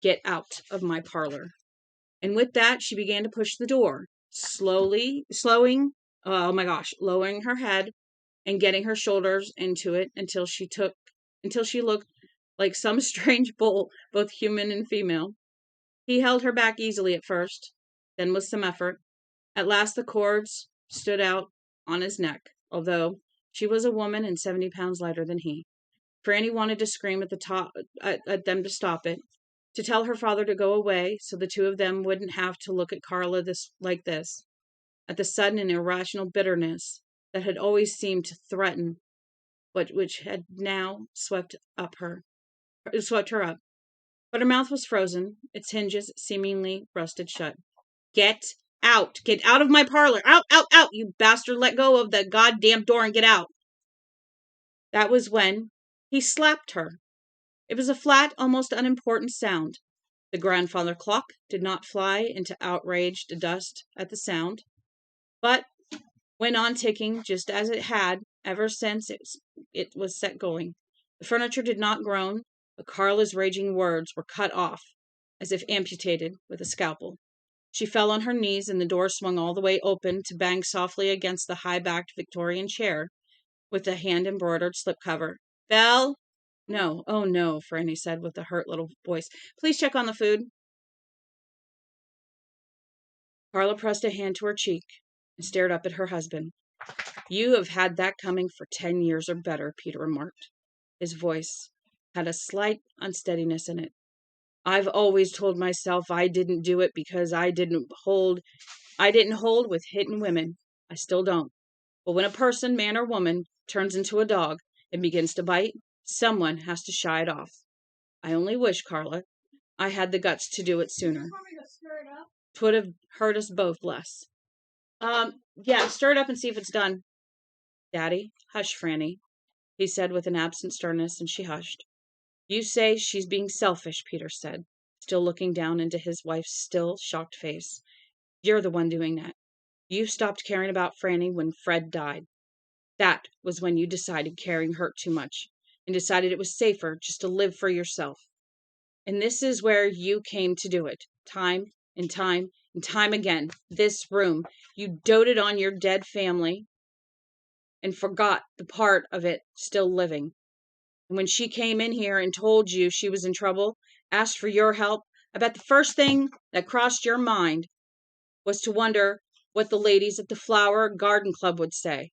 Get out of my parlor. And with that, she began to push the door, lowering her head and getting her shoulders into it until she looked like some strange bull, both human and female. He held her back easily at first, then with some effort. At last the cords stood out on his neck, although she was a woman and 70 pounds lighter than he. Franny wanted to scream at them to stop it, to tell her father to go away so the two of them wouldn't have to look at Carla like this, at the sudden and irrational bitterness that had always seemed to threaten, but which had now swept her up. But her mouth was frozen, its hinges seemingly rusted shut. Get out! Get out of my parlor! Out, out, out! You bastard, let go of the goddamn door and get out! That was when he slapped her. It was a flat, almost unimportant sound. The grandfather clock did not fly into outraged dust at the sound, but went on ticking just as it had ever since it was set going. The furniture did not groan, but Carla's raging words were cut off, as if amputated with a scalpel. She fell on her knees, and the door swung all the way open to bang softly against the high-backed Victorian chair with the hand-embroidered slipcover. Belle? No, oh no, Franny said with a hurt little voice. Please check on the food. Carla pressed a hand to her cheek and stared up at her husband. You have had that coming for 10 years or better, Peter remarked. His voice had a slight unsteadiness in it. I've always told myself I didn't do it because I didn't hold with hitting women. I still don't. But when a person, man or woman, turns into a dog and begins to bite, someone has to shy it off. I only wish, Carla, I had the guts to do it sooner. Twould have hurt us both less. Yeah, stir it up and see if it's done. Daddy, hush, Franny, he said with an absent sternness, and she hushed. You say she's being selfish, Peter said, still looking down into his wife's still, shocked face. You're the one doing that. You stopped caring about Franny when Fred died. That was when you decided caring hurt too much, and decided it was safer just to live for yourself. And this is where you came to do it, time and time and time again. This room. You doted on your dead family and forgot the part of it still living. And when she came in here and told you she was in trouble, asked for your help, I bet the first thing that crossed your mind was to wonder what the ladies at the Flower Garden Club would say,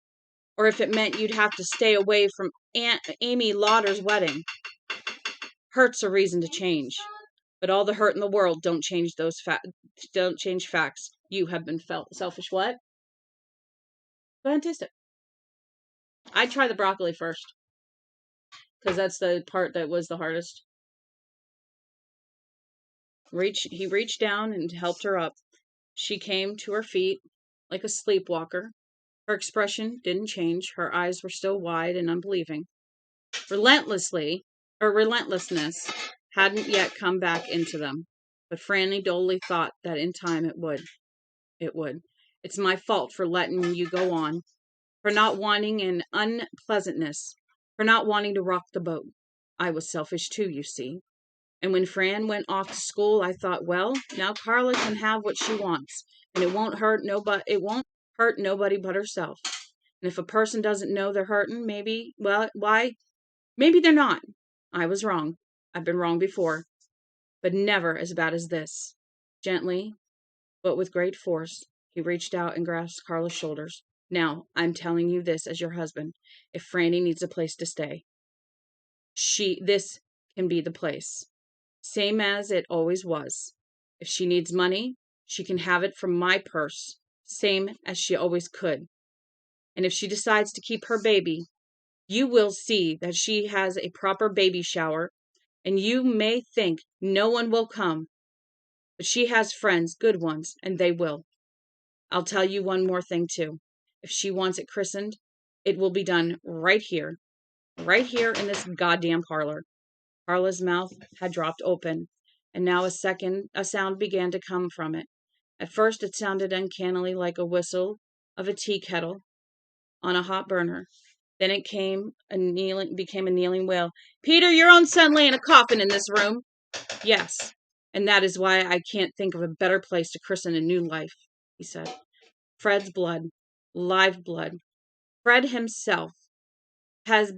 or if it meant you'd have to stay away from Aunt Amy Lauder's wedding. Hurt's a reason to change, but all the hurt in the world don't change facts. You have been selfish. What? Go ahead and taste it. I'd try the broccoli first, because that's the part that was the hardest. He reached down and helped her up. She came to her feet like a sleepwalker. Her expression didn't change. Her eyes were still wide and unbelieving. Relentlessness hadn't yet come back into them, but Franny dully thought that in time it would. It would. It's my fault for letting you go on, for not wanting an unpleasantness, for not wanting to rock the boat. I was selfish too, you see. And when Fran went off to school, I thought, well, now Carla can have what she wants, and it won't hurt nobody but herself. And if a person doesn't know they're hurting, maybe they're not. I was wrong. I've been wrong before, but never as bad as this. Gently, but with great force, he reached out and grasped Carla's shoulders. Now, I'm telling you this as your husband. If Franny needs a place to stay, this can be the place. Same as it always was. If she needs money, she can have it from my purse, same as she always could. And if she decides to keep her baby, you will see that she has a proper baby shower, and you may think no one will come, but she has friends, good ones, and they will. I'll tell you one more thing, too. If she wants it christened, it will be done right here in this goddamn parlor. Carla's mouth had dropped open, and now a sound began to come from it. At first it sounded uncannily like a whistle of a tea kettle on a hot burner. Then it became a kneeling wail. Peter, your own son lay in a coffin in this room. Yes, and that is why I can't think of a better place to christen a new life, he said. Fred's blood, live blood. Fred himself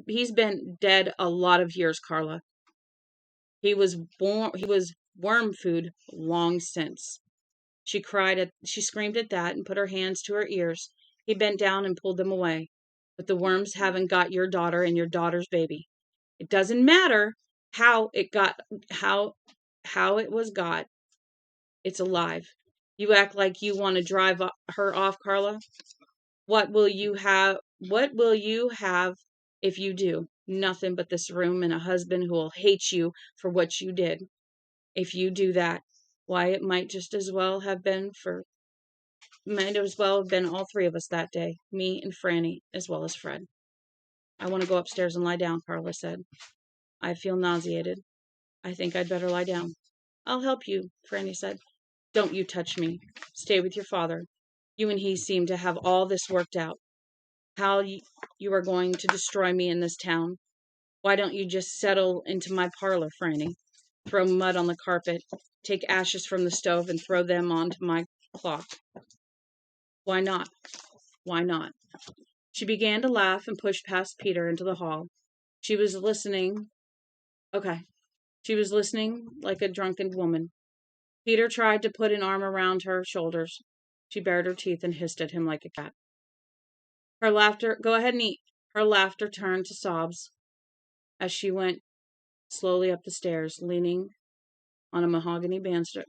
he's been dead a lot of years, Carla. He was worm food long since. She screamed at that and put her hands to her ears. He bent down and pulled them away. But the worms haven't got your daughter and your daughter's baby. It doesn't matter how it was got. It's alive. You act like you want to drive her off, Carla. What will you have? What will you have if you do? Nothing but this room and a husband who will hate you for what you did. If you do that, why, it might as well have been all three of us that day, me and Franny, as well as Fred. I want to go upstairs and lie down, Carla said. I feel nauseated. I think I'd better lie down. I'll help you, Franny said. Don't you touch me. Stay with your father. You and he seem to have all this worked out. How you are going to destroy me in this town. Why don't you just settle into my parlor, Franny? Throw mud on the carpet, take ashes from the stove and throw them onto my clock. Why not? Why not? She began to laugh and pushed past Peter into the hall. She was listening like a drunken woman. Peter tried to put an arm around her shoulders. She bared her teeth and hissed at him like a cat. Her laughter, go ahead and eat. Her laughter turned to sobs as she went slowly up the stairs, leaning on a mahogany banister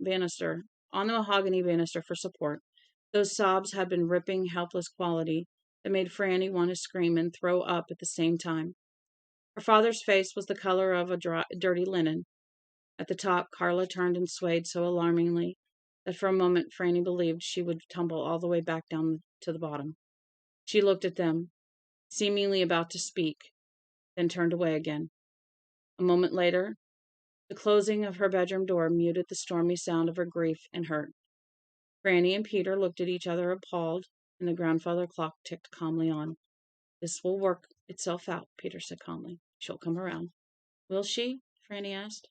for support. Those sobs had been ripping, helpless quality that made Franny want to scream and throw up at the same time. Her father's face was the color of dirty linen. At the top, Carla turned and swayed so alarmingly that for a moment Franny believed she would tumble all the way back down to the bottom. She looked at them, seemingly about to speak, then turned away again. A moment later, the closing of her bedroom door muted the stormy sound of her grief and hurt. Franny and Peter looked at each other appalled, and the grandfather clock ticked calmly on. This will work itself out, Peter said calmly. She'll come around. Will she? Franny asked.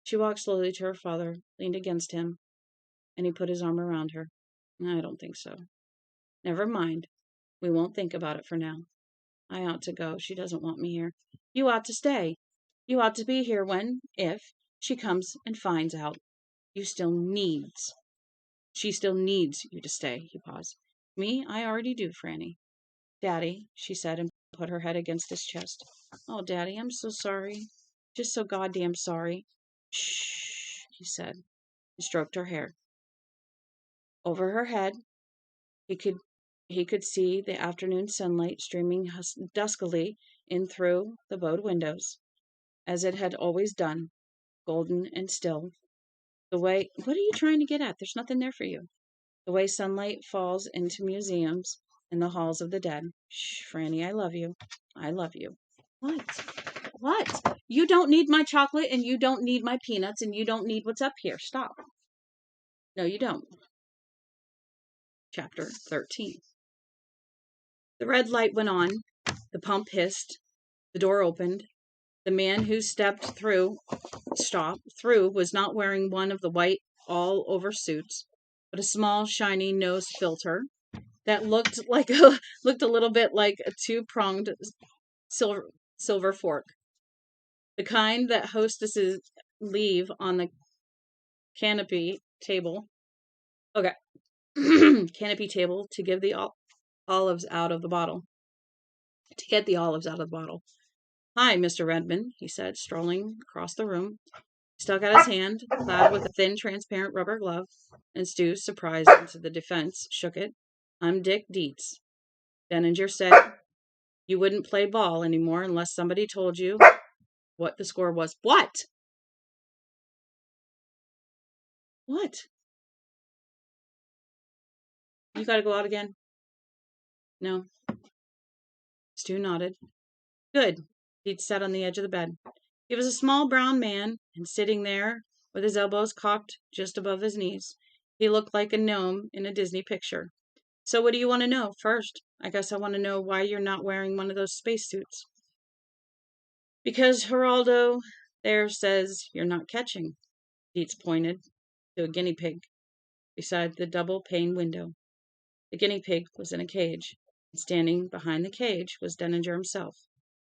She walked slowly to her father, leaned against him, and he put his arm around her. I don't think so. Never mind. We won't think about it for now. I ought to go. She doesn't want me here. You ought to stay. You ought to be here if she comes and finds out. She still needs you to stay, he paused. Me? I already do, Franny. Daddy, she said, and put her head against his chest. Oh, Daddy, I'm so sorry. Just so goddamn sorry. Shh, he said, and stroked her hair. Over her head, he could see the afternoon sunlight streaming duskily in through the bowed windows, as it had always done, golden and still. What are you trying to get at? There's nothing there for you. The way sunlight falls into museums and the halls of the dead. Shh, Franny, I love you. I love you. What? You don't need my chocolate, and you don't need my peanuts, and you don't need what's up here. Stop. No, you don't. Chapter 13. The red light went on. The pump hissed. The door opened. The man who stepped through was not wearing one of the white all-over suits, but a small, shiny nose filter that looked a little bit like a two-pronged silver fork. The kind that hostesses leave on the canopy table. Okay. Canopy table to give the olives out of the bottle. To get the olives out of the bottle. Hi, Mr. Redmond, he said, strolling across the room. He stuck out his hand, clad with a thin, transparent rubber glove, and Stu, surprised into the defense, shook it. I'm Dick Dietz. Denninger said you wouldn't play ball anymore unless somebody told you what the score was. What? What? You gotta go out again? No. Stu nodded. Good. He'd sat on the edge of the bed. He was a small brown man, and sitting there with his elbows cocked just above his knees, he looked like a gnome in a Disney picture. So what do you want to know? First, I guess I want to know why you're not wearing one of those spacesuits. Because Geraldo there says you're not catching. Dietz pointed to a guinea pig beside the double-pane window. The guinea pig was in a cage, and standing behind the cage was Denninger himself,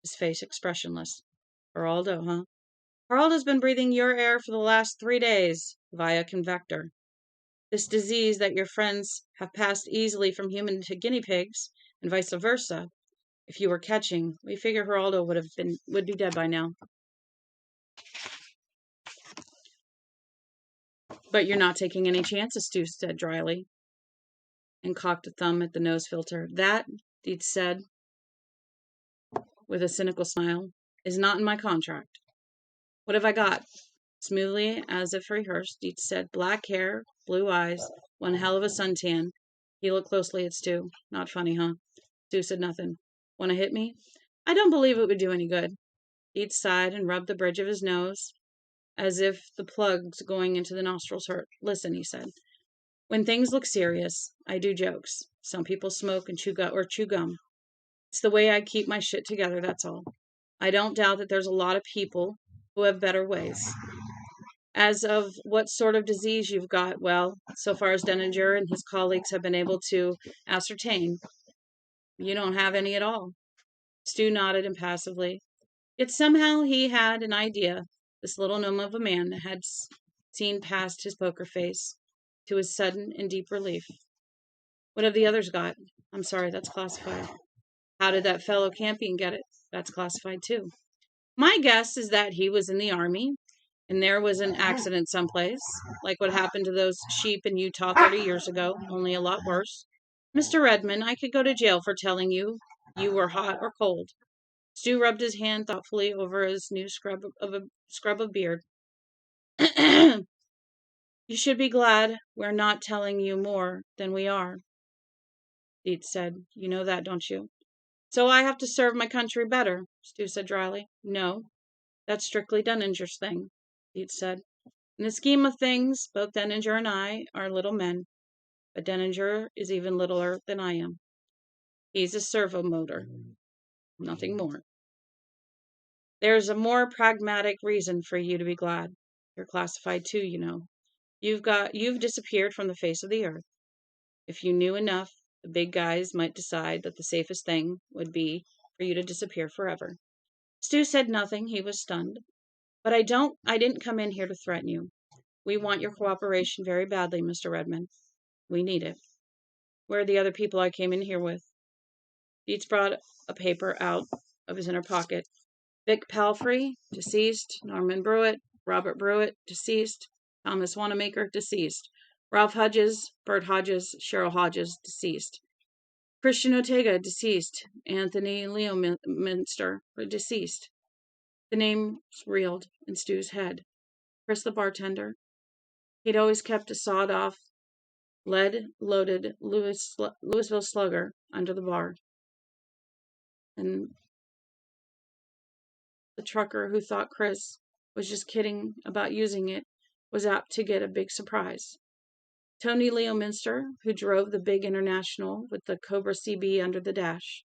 his face expressionless. Geraldo, huh? Geraldo's been breathing your air for the last 3 days, via convector. This disease that your friends have passed easily from human to guinea pigs, and vice versa. If you were catching, we figure Geraldo would be dead by now. But you're not taking any chances, Stu said dryly, and cocked a thumb at the nose filter. That, Dietz said, with a cynical smile, is not in my contract. What have I got? Smoothly, as if rehearsed, Dietz said, black hair, blue eyes, one hell of a suntan. He looked closely at Stu. Not funny, huh? Stu said nothing. Want to hit me? I don't believe it would do any good. Dietz sighed and rubbed the bridge of his nose, as if the plugs going into the nostrils hurt. Listen, he said. When things look serious, I do jokes. Some people smoke and chew gum. It's the way I keep my shit together, that's all. I don't doubt that there's a lot of people who have better ways. As of what sort of disease you've got, well, so far as Denninger and his colleagues have been able to ascertain, you don't have any at all. Stu nodded impassively. Yet somehow he had an idea. This little gnome of a man had seen past his poker face, to his sudden and deep relief. What have the others got? I'm sorry, that's classified. How did that fellow Campion get it? That's classified too. My guess is that he was in the army, and there was an accident someplace, like what happened to those sheep in Utah 30 years ago, only a lot worse. Mr. Redmond, I could go to jail for telling you were hot or cold. Stu rubbed his hand thoughtfully over his new scrub of beard. You should be glad we're not telling you more than we are, Dietz said. You know that, don't you? So I have to serve my country better, Stu said dryly. No, that's strictly Denninger's thing, Dietz said. In the scheme of things, both Denninger and I are little men, but Denninger is even littler than I am. He's a servo motor, nothing more. There's a more pragmatic reason for you to be glad. You're classified too, you know. You've disappeared from the face of the earth. If you knew enough, the big guys might decide that the safest thing would be for you to disappear forever. Stu said nothing. He was stunned. But I didn't come in here to threaten you. We want your cooperation very badly, Mr. Redmond. We need it. Where are the other people I came in here with? Dietz brought a paper out of his inner pocket. Vic Palfrey, deceased. Norman Brewitt, Robert Brewitt, deceased. Thomas Wanamaker, deceased. Ralph Hodges, Bert Hodges, Cheryl Hodges, deceased. Christian Ortega, deceased. Anthony Leominster, deceased. The names reeled in Stu's head. Chris the bartender. He'd always kept a sawed-off, lead-loaded Louisville slugger under the bar. And the trucker who thought Chris was just kidding about using it was apt to get a big surprise. Tony Leominster, who drove the big International with the Cobra CB under the dash,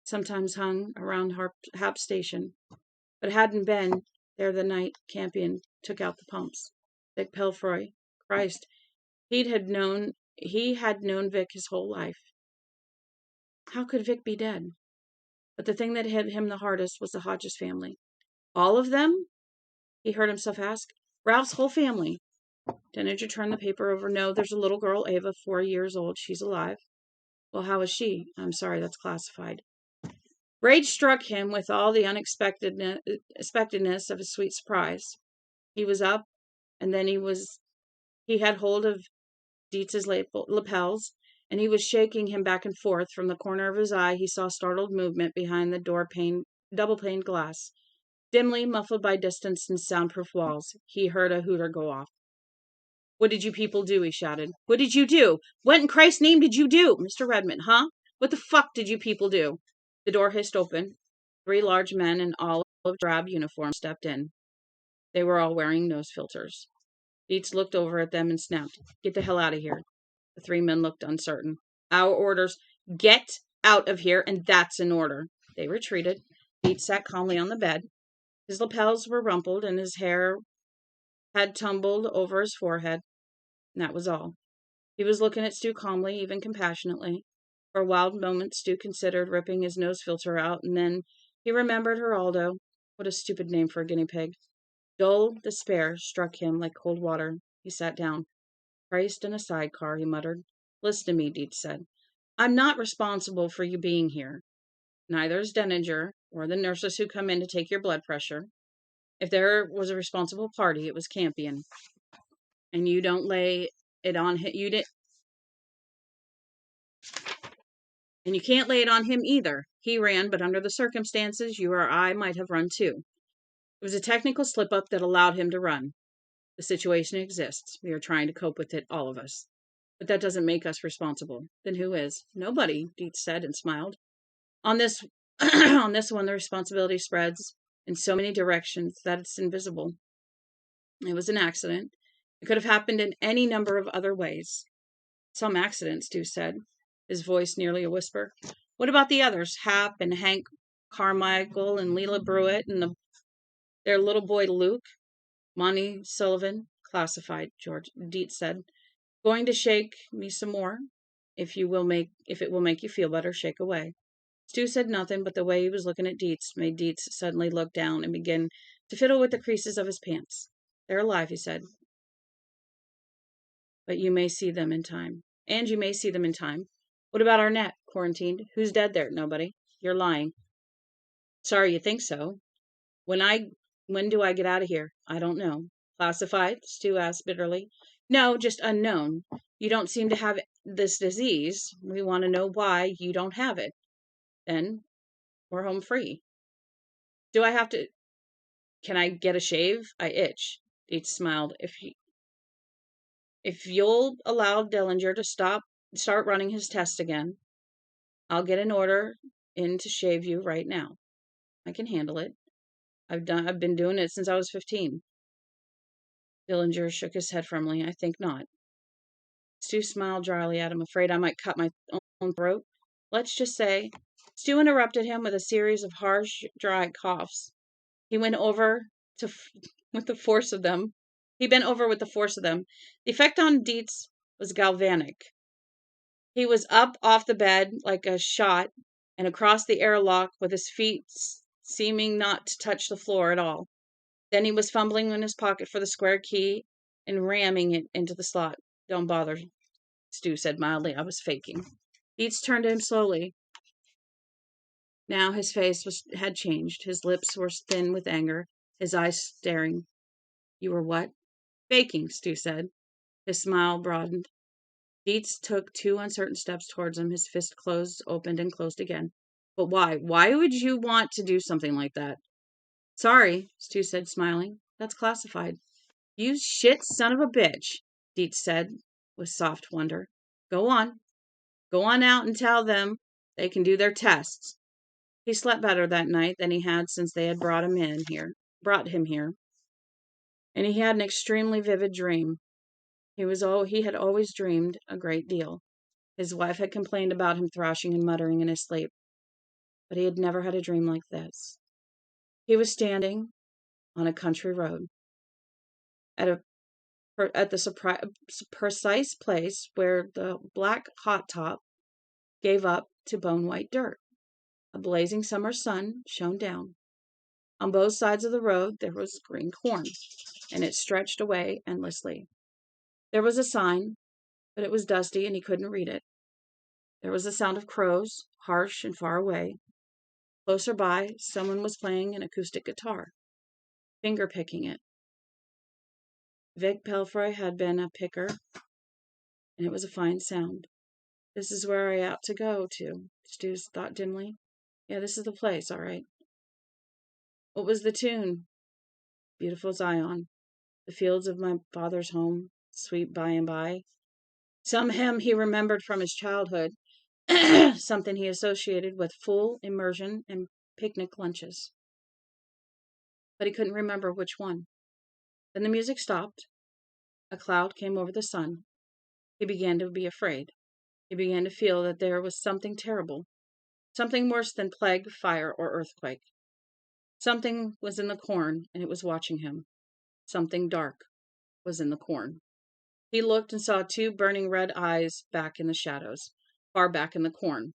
sometimes hung around Hap Station, but hadn't been there the night Campion took out the pumps. Vic Pelfroy, Christ, he had known Vic his whole life. How could Vic be dead? But the thing that hit him the hardest was the Hodges family. All of them? He heard himself ask. Ralph's whole family. Denninger turned the paper over. No, there's a little girl, Ava, 4 years old. She's alive. Well, how is she? I'm sorry, that's classified. Rage struck him with all the unexpectedness of a sweet surprise. He was up, and then he had hold of Dietz's lapels, and he was shaking him back and forth. From the corner of his eye, he saw startled movement behind the double-paned glass. Dimly, muffled by distance and soundproof walls, he heard a hooter go off. What did you people do? He shouted. What did you do? What in Christ's name did you do? Mr. Redmond, huh? What the fuck did you people do? The door hissed open. 3 large men in olive drab uniforms stepped in. They were all wearing nose filters. Dietz looked over at them and snapped, Get the hell out of here. The 3 men looked uncertain. Our orders, get out of here, and that's an order. They retreated. Dietz sat calmly on the bed. His lapels were rumpled, and his hair had tumbled over his forehead. And that was all. He was looking at Stu calmly, even compassionately. For a wild moment, Stu considered ripping his nose filter out, and then he remembered Geraldo. What a stupid name for a guinea pig. Dull despair struck him like cold water. He sat down. Christ in a sidecar, he muttered. Listen to me, Dietz said. I'm not responsible for you being here. Neither is Denninger or the nurses who come in to take your blood pressure. If there was a responsible party, it was Campion. And you don't lay it on him. And you can't lay it on him either. He ran, but under the circumstances, you or I might have run too. It was a technical slip-up that allowed him to run. The situation exists. We are trying to cope with it, all of us. But that doesn't make us responsible. Then who is? Nobody, Dietz said and smiled. On this on this one, the responsibility spreads in so many directions that it's invisible. It was an accident. It could have happened in any number of other ways. Some accidents, Stu said, his voice nearly a whisper. What about the others? Hap and Hank Carmichael and Leela Brewitt and their little boy Luke? Monty Sullivan, classified, Dietz said. Going to shake me some more? If it will make you feel better, shake away. Stu said nothing, but the way he was looking at Dietz made Dietz suddenly look down and begin to fiddle with the creases of his pants. They're alive, he said. But you may see them in time. And you may see them in time. What about Arnett? Quarantined? Who's dead there? Nobody. You're lying. Sorry you think so. When do I get out of here? I don't know. Classified? Stu asked bitterly. No, just unknown. You don't seem to have this disease. We want to know why you don't have it. Then we're home free. Do I have to... Can I get a shave? I itch. Dietz smiled. If you'll allow Dillinger to start running his tests again, I'll get an order in to shave you right now. I can handle it. I've been doing it since I was 15. Dillinger shook his head firmly. I think not. Stu smiled dryly at him, afraid I might cut my own throat. Let's just say... Stu interrupted him with a series of harsh, dry coughs. He went over with the force of them. The effect on Dietz was galvanic. He was up off the bed like a shot and across the airlock with his feet seeming not to touch the floor at all. Then he was fumbling in his pocket for the square key and ramming it into the slot. Don't bother, Stu said mildly. I was faking. Dietz turned to him slowly. Now his face had changed. His lips were thin with anger, his eyes staring. You were what? Faking, Stu said. His smile broadened. Dietz took 2 uncertain steps towards him, his fist opened and closed again. But why? Why would you want to do something like that? Sorry, Stu said, smiling. That's classified. You shit son of a bitch, Dietz said with soft wonder. Go on. Go on out and tell them they can do their tests. He slept better that night than he had since they had brought him here. And he had an extremely vivid dream. He had always dreamed a great deal. His wife had complained about him thrashing and muttering in his sleep, but he had never had a dream like this. He was standing on a country road at the precise place where the black hot top gave up to bone-white dirt. A blazing summer sun shone down. On both sides of the road there was green corn, and it stretched away endlessly. There was a sign, but it was dusty and he couldn't read it. There was the sound of crows, harsh and far away. Closer by, someone was playing an acoustic guitar, finger-picking it. Vic Pelfrey had been a picker, and it was a fine sound. This is where I ought to go to, Stu thought dimly. Yeah, this is the place, all right. What was the tune? Beautiful Zion. The fields of my father's home, sweet by and by. Some hymn he remembered from his childhood, something he associated with full immersion and picnic lunches. But he couldn't remember which one. Then the music stopped. A cloud came over the sun. He began to be afraid. He began to feel that there was something terrible, something worse than plague, fire, or earthquake. Something was in the corn, and it was watching him. Something dark was in the corn. He looked and saw 2 burning red eyes back in the shadows, far back in the corn.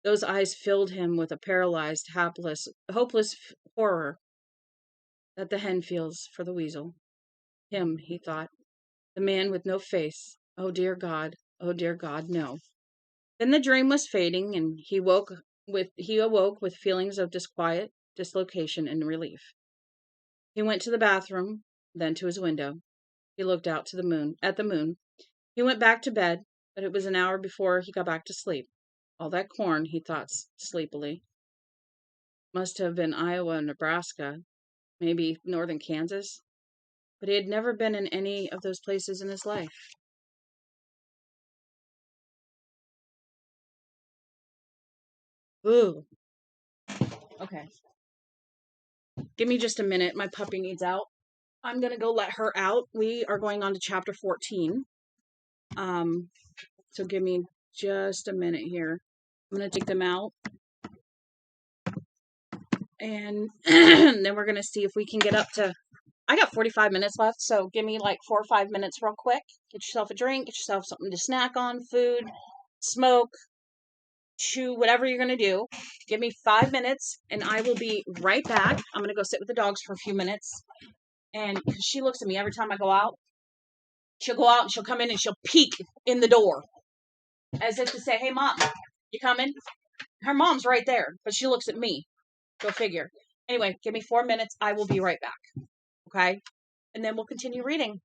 Those eyes filled him with a paralyzed, hopeless horror. that the hen feels for the weasel. Him, he thought. The man with no face. Oh dear God, no. Then the dream was fading, and he awoke with feelings of disquiet, dislocation, and relief. He went to the bathroom, then to his window. He looked out to the moon at the moon. He went back to bed, but it was an hour before he got back to sleep. All that corn, he thought sleepily, must have been Iowa, Nebraska, maybe northern Kansas, but he had never been in any of those places in his life. Ooh. Okay. Give me just a minute. My puppy needs out. I'm going to go let her out. We are going on to chapter 14. Um, so give me just a minute here. I'm going to take them out. And then we're going to see if we can get up to... I got 45 minutes left, so give me like 4 or 5 minutes real quick. Get yourself a drink. Get yourself something to snack on, food, smoke, chew, whatever you're going to do. Give me 5 minutes, and I will be right back. I'm going to go sit with the dogs for a few minutes. And she looks at me every time I go out. She'll go out and she'll come in and she'll peek in the door as if to say, hey, Mom, you coming? Her mom's right there, but she looks at me. Go figure. Anyway, give me 4 minutes. I will be right back. Okay? And then we'll continue reading.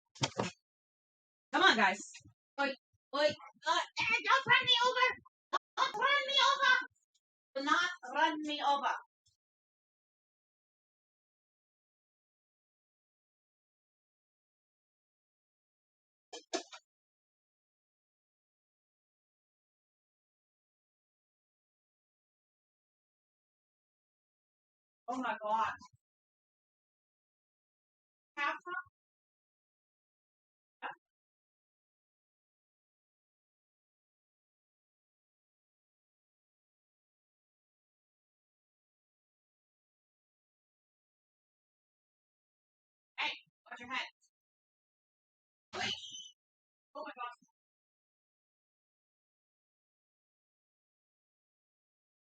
Come on, guys. Wait. Don't run me over. Don't run me over. Do not run me over. Oh my God. Half Hey, watch your head. Wait. Oh my God.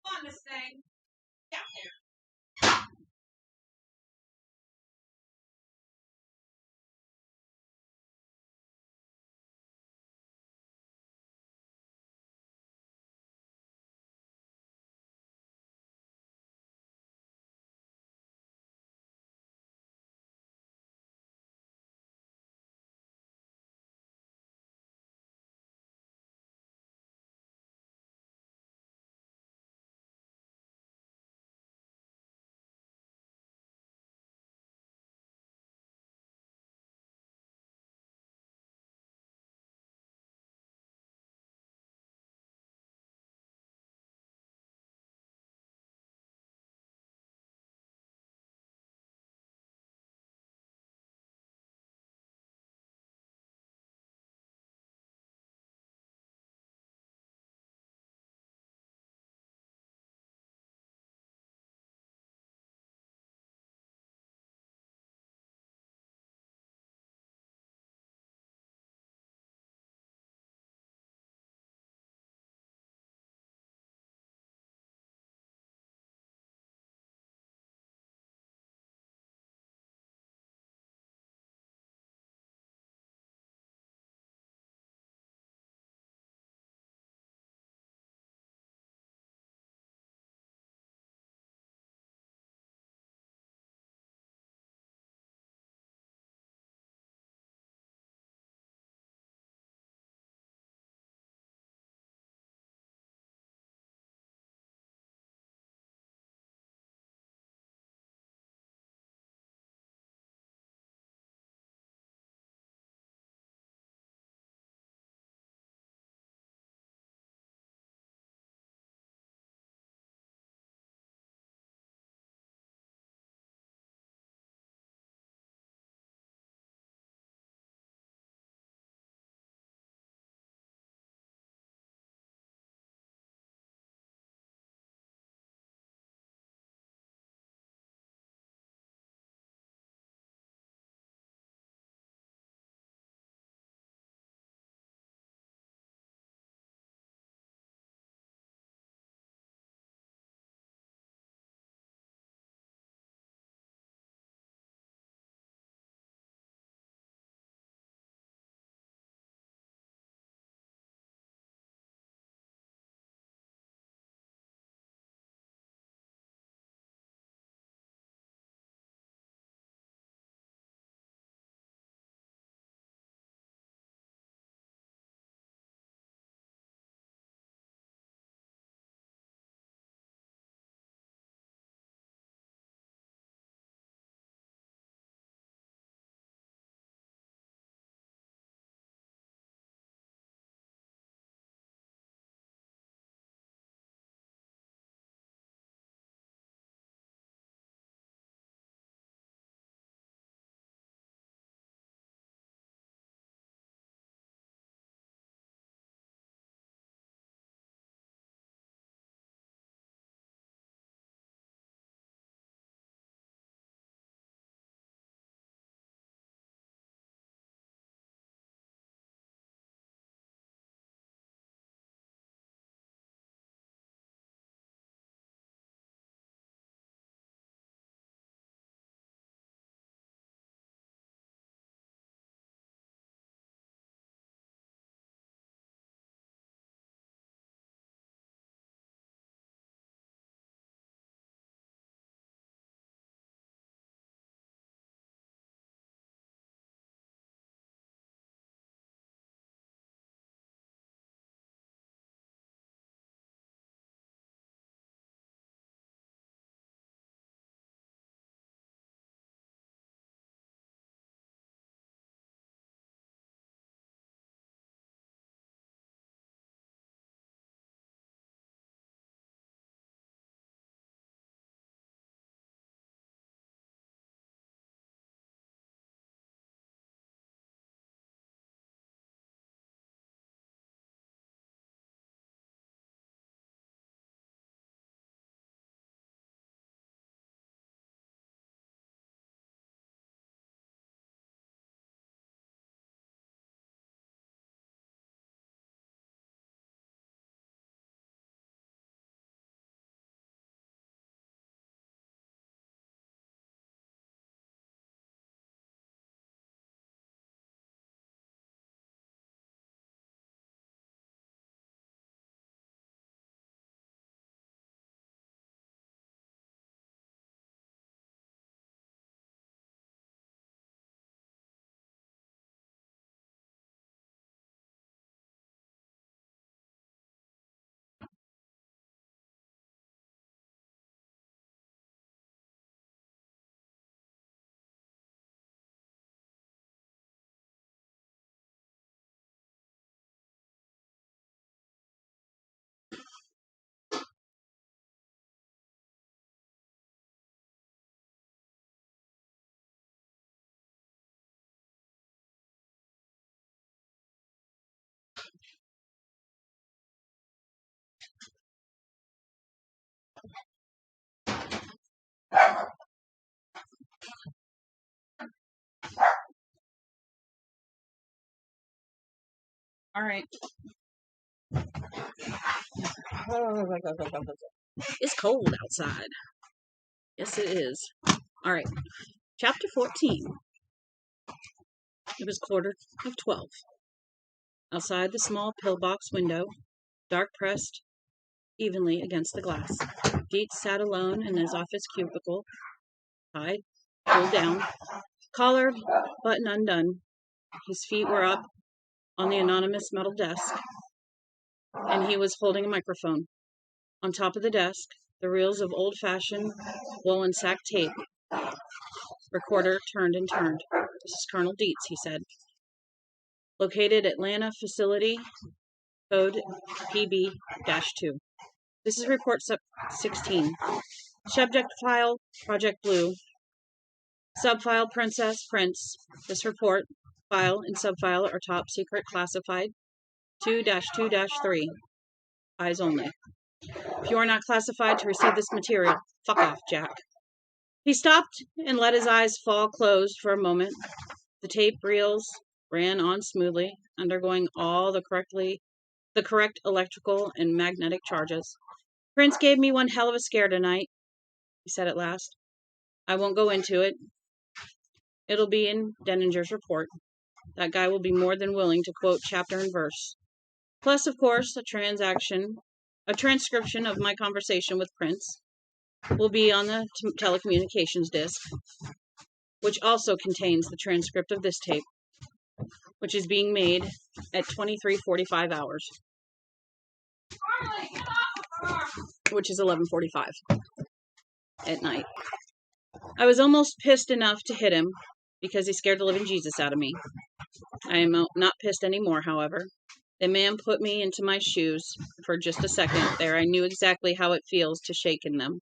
Come on, Miss Thing. Down there. All right. It's cold outside. Yes, it is. All right. Chapter 14. It was 12:15. Outside the small pillbox window, dark pressed evenly against the glass, Dietz sat alone in his office cubicle, tied, pulled down, collar button undone. His feet were up on the anonymous metal desk, and he was holding a microphone. On top of the desk, the reels of old-fashioned woolen sack tape recorder turned and turned. "This is Colonel Dietz," he said. "Located Atlanta facility, code PB-2. This is report 16. Subject file, Project Blue. Subfile, Princess, Prince. This report, file, and subfile are top secret classified 2-2-3. Eyes only. If you are not classified to receive this material, fuck off, Jack." He stopped and let his eyes fall closed for a moment. The tape reels ran on smoothly, undergoing all the correct electrical and magnetic charges. "Prince gave me one hell of a scare tonight," he said at last. "I won't go into it. It'll be in Denninger's report. That guy will be more than willing to quote chapter and verse. Plus, of course, a transcription of my conversation with Prince will be on the telecommunications disk, which also contains the transcript of this tape, which is being made at 23:45 hours, which is 11:45 at night. I was almost pissed enough to hit him because he scared the living Jesus out of me. I am not pissed anymore, however. The man put me into my shoes. For just a second there, I knew exactly how it feels to shake in them.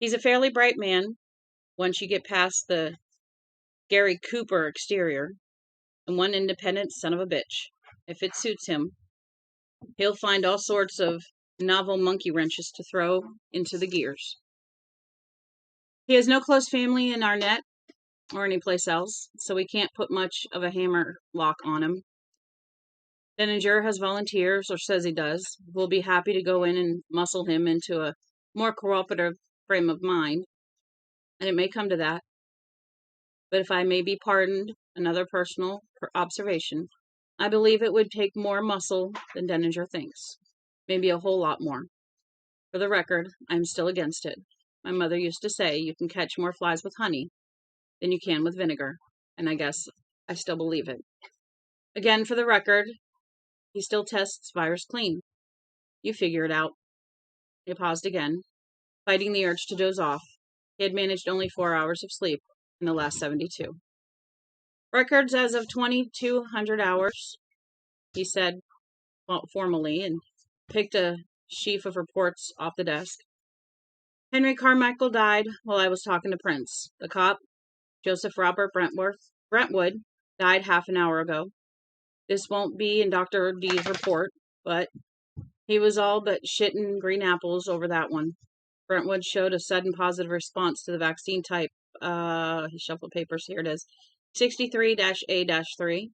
He's a fairly bright man, once you get past the Gary Cooper exterior, and one independent son of a bitch. If it suits him, he'll find all sorts of novel monkey wrenches to throw into the gears. He has no close family in Arnett or anyplace else, so we can't put much of a hammer lock on him. Denninger has volunteers, or says he does. We'll be happy to go in and muscle him into a more cooperative frame of mind, and it may come to that. But if I may be pardoned another personal observation, I believe it would take more muscle than Denninger thinks. Maybe a whole lot more. For the record, I'm still against it. My mother used to say you can catch more flies with honey than you can with vinegar, and I guess I still believe it. Again, for the record, he still tests virus clean. You figure it out. He paused again, fighting the urge to doze off. He had managed only 4 hours of sleep in the last 72. Records as of 2200 hours, he said formally, and picked a sheaf of reports off the desk. Henry Carmichael died while I was talking to Prince. The cop, Joseph Robert Brentwood, died half an hour ago. This won't be in Dr. D's report, but he was all but shitting green apples over that one. Brentwood showed a sudden positive response to the vaccine type. He shuffled papers. Here it is. 63-A-3.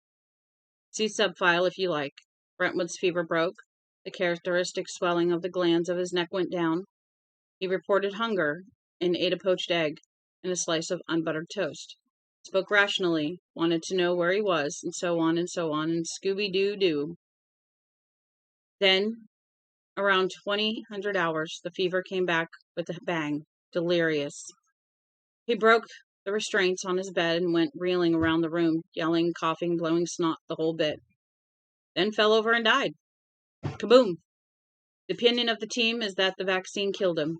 See subfile if you like. Brentwood's fever broke. The characteristic swelling of the glands of his neck went down. He reported hunger and ate a poached egg and a slice of unbuttered toast. Spoke rationally, wanted to know where he was, and so on, and Scooby-Doo-Doo. Then, around 2000 hours, the fever came back with a bang, delirious. He broke the restraints on his bed and went reeling around the room, yelling, coughing, blowing snot, the whole bit. Then fell over and died. Kaboom! The opinion of the team is that the vaccine killed him.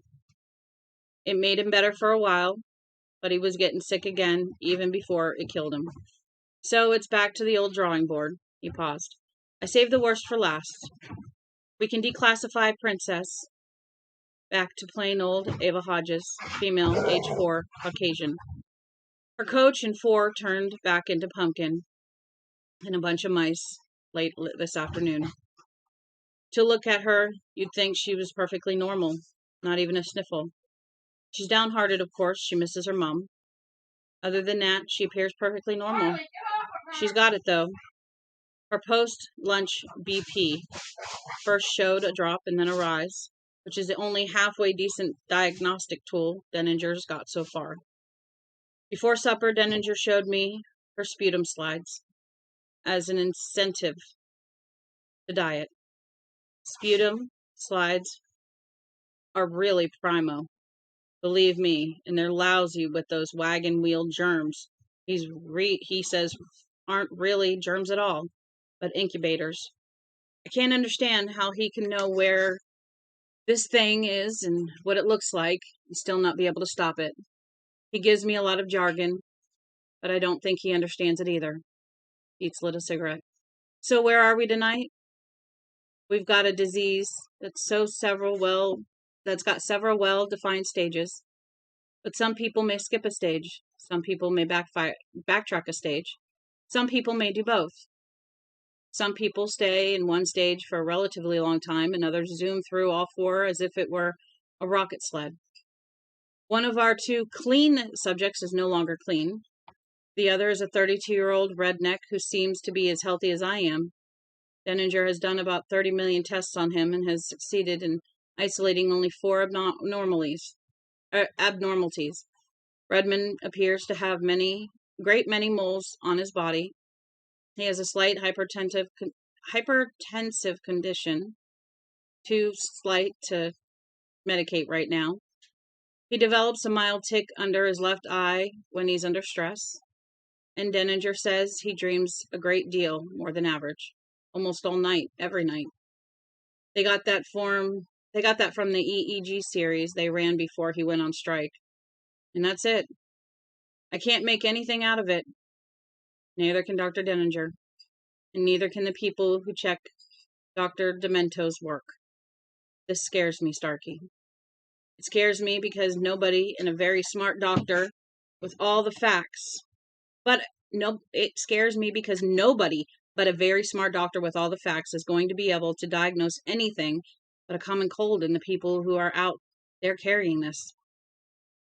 It made him better for a while, but he was getting sick again even before it killed him. So it's back to the old drawing board. He paused. I saved the worst for last. We can declassify Princess back to plain old Ava Hodges, female, age 4, Caucasian. Her coach and 4 turned back into Pumpkin and a bunch of mice late this afternoon. To look at her, you'd think she was perfectly normal, not even a sniffle. She's downhearted, of course. She misses her mom. Other than that, she appears perfectly normal. She's got it, though. Her post-lunch BP first showed a drop and then a rise, which is the only halfway decent diagnostic tool Denninger's got so far. Before supper, Denninger showed me her sputum slides as an incentive to diet. Sputum slides are really primo, believe me, and they're lousy with those wagon wheel germs. He says aren't really germs at all, but incubators. I can't understand how he can know where this thing is and what it looks like and still not be able to stop it. He gives me a lot of jargon, but I don't think he understands it either. Eats lit a cigarette. So where are we tonight? We've got a disease that's got several well-defined stages. But some people may skip a stage. Some people may backtrack a stage. Some people may do both. Some people stay in one stage for a relatively long time, and others zoom through all four as if it were a rocket sled. One of our two clean subjects is no longer clean. The other is a 32-year-old redneck who seems to be as healthy as I am. Denninger has done about 30 million tests on him and has succeeded in isolating only 4 abnormalities. Redmond appears to have great many moles on his body. He has a slight hypertensive condition, too slight to medicate right now. He develops a mild tic under his left eye when he's under stress. And Denninger says he dreams a great deal, more than average, almost all night, every night. They got that from the EEG series they ran before he went on strike. And that's it. I can't make anything out of it. Neither can Dr. Denninger. And neither can the people who check Dr. Demento's work. This scares me, Starkey. It scares me because nobody and a very smart doctor with all the facts. It scares me because nobody but a very smart doctor with all the facts is going to be able to diagnose anything but a common cold in the people who are out there carrying this.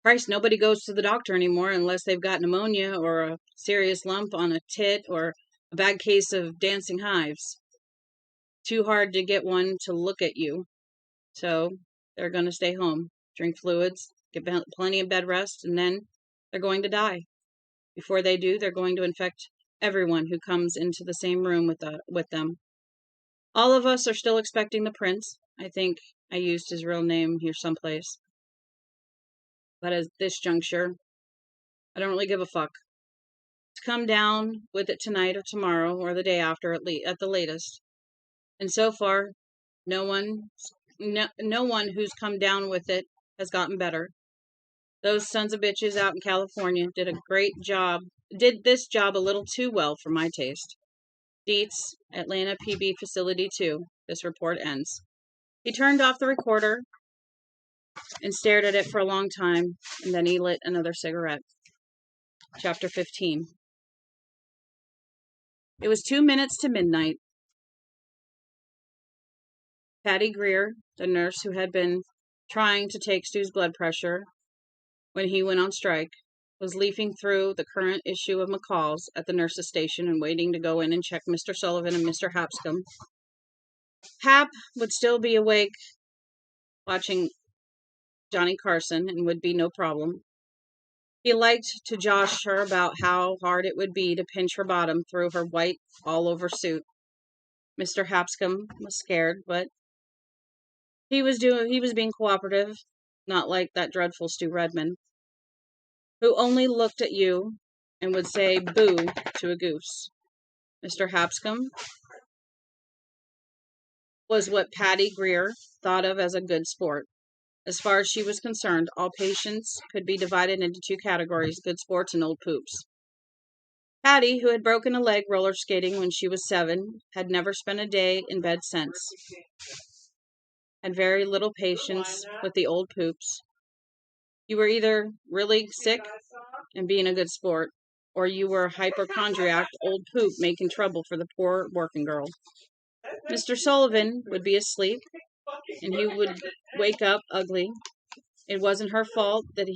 Christ, nobody goes to the doctor anymore unless they've got pneumonia or a serious lump on a tit or a bad case of dancing hives. Too hard to get one to look at you. So they're going to stay home, drink fluids, get plenty of bed rest, and then they're going to die. Before they do, they're going to infect everyone who comes into the same room with them. All of us are still expecting the prince. I think I used his real name here someplace. But at this juncture, I don't really give a fuck. To come down with it tonight or tomorrow or the day after at the latest. And so far, no one who's come down with it has gotten better. Those sons of bitches out in California did this job a little too well for my taste. Dietz, Atlanta PB Facility 2. This report ends. He turned off the recorder and stared at it for a long time, and then he lit another cigarette. Chapter 15. It was 2 minutes to midnight. Patty Greer, the nurse who had been trying to take Stu's blood pressure when he went on strike, was leafing through the current issue of McCall's at the nurse's station and waiting to go in and check Mr. Sullivan and Mr. Hapscom. Hap would still be awake watching Johnny Carson and would be no problem. He liked to josh her about how hard it would be to pinch her bottom through her white all-over suit. Mr. Hapscom was scared, but he was being cooperative, not like that dreadful Stu Redmond, who only looked at you and would say boo to a goose. Mr. Hapscom was what Patty Greer thought of as a good sport. As far as she was concerned, all patients could be divided into 2 categories, good sports and old poops. Patty, who had broken a leg roller skating when she was 7, had never spent a day in bed since. Had very little patience with the old poops. You were either really sick and being a good sport, or you were a hypochondriac old poop making trouble for the poor working girl. Mr. Sullivan would be asleep, and he would wake up ugly. It wasn't her fault that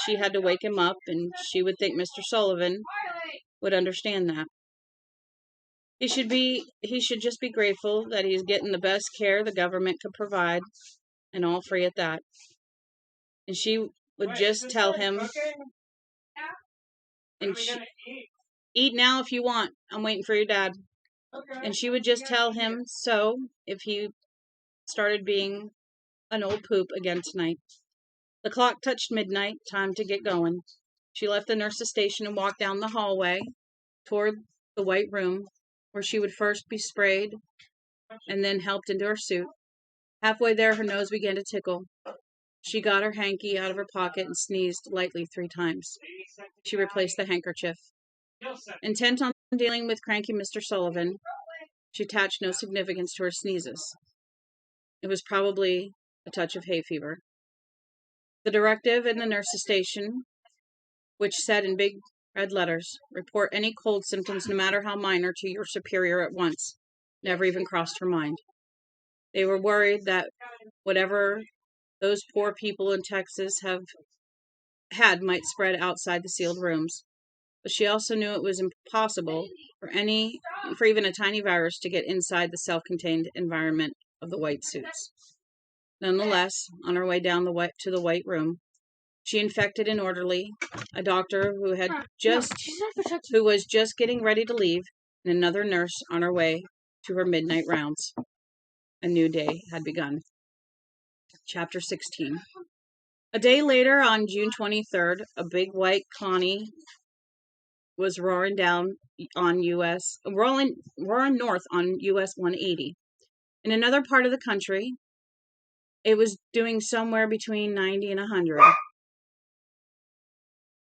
she had to wake him up, and she would think Mr. Sullivan would understand that. He should just be grateful that he's getting the best care the government could provide, and all free at that. And she would just tell him, and eat now if you want. I'm waiting for your dad. And she would just tell him so if he started being an old poop again tonight. The clock touched midnight, time to get going. She left the nurse's station and walked down the hallway toward the white room, where she would first be sprayed and then helped into her suit. Halfway there, her nose began to tickle. She got her hanky out of her pocket and sneezed lightly 3 times. She replaced the handkerchief. Intent on dealing with cranky Mr. Sullivan, she attached no significance to her sneezes. It was probably a touch of hay fever. The directive in the nurse's station, which said in big red letters, "Report any cold symptoms, no matter how minor, to your superior at once," never even crossed her mind. They were worried that whatever those poor people in Texas had might spread outside the sealed rooms. But she also knew it was impossible for even a tiny virus to get inside the self-contained environment of the white suits. Nonetheless, on her way down to the white room, she infected an orderly, a doctor who was just getting ready to leave, and another nurse on her way to her midnight rounds. A new day had begun. Chapter 16. A day later, on June 23rd, a big white Connie was roaring north on US 180. In another part of the country, it was doing somewhere between 90 and 100.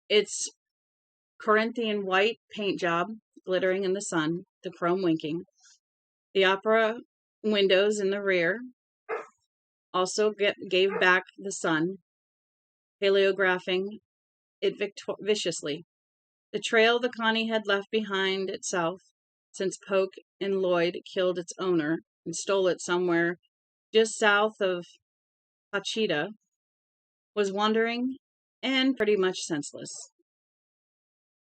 Its Corinthian white paint job glittering in the sun, the chrome winking. The opera windows in the rear also gave back the sun, paleographing it viciously. The trail the Connie had left behind itself since Polk and Lloyd killed its owner and stole it somewhere just south of Pachita was wandering and pretty much senseless.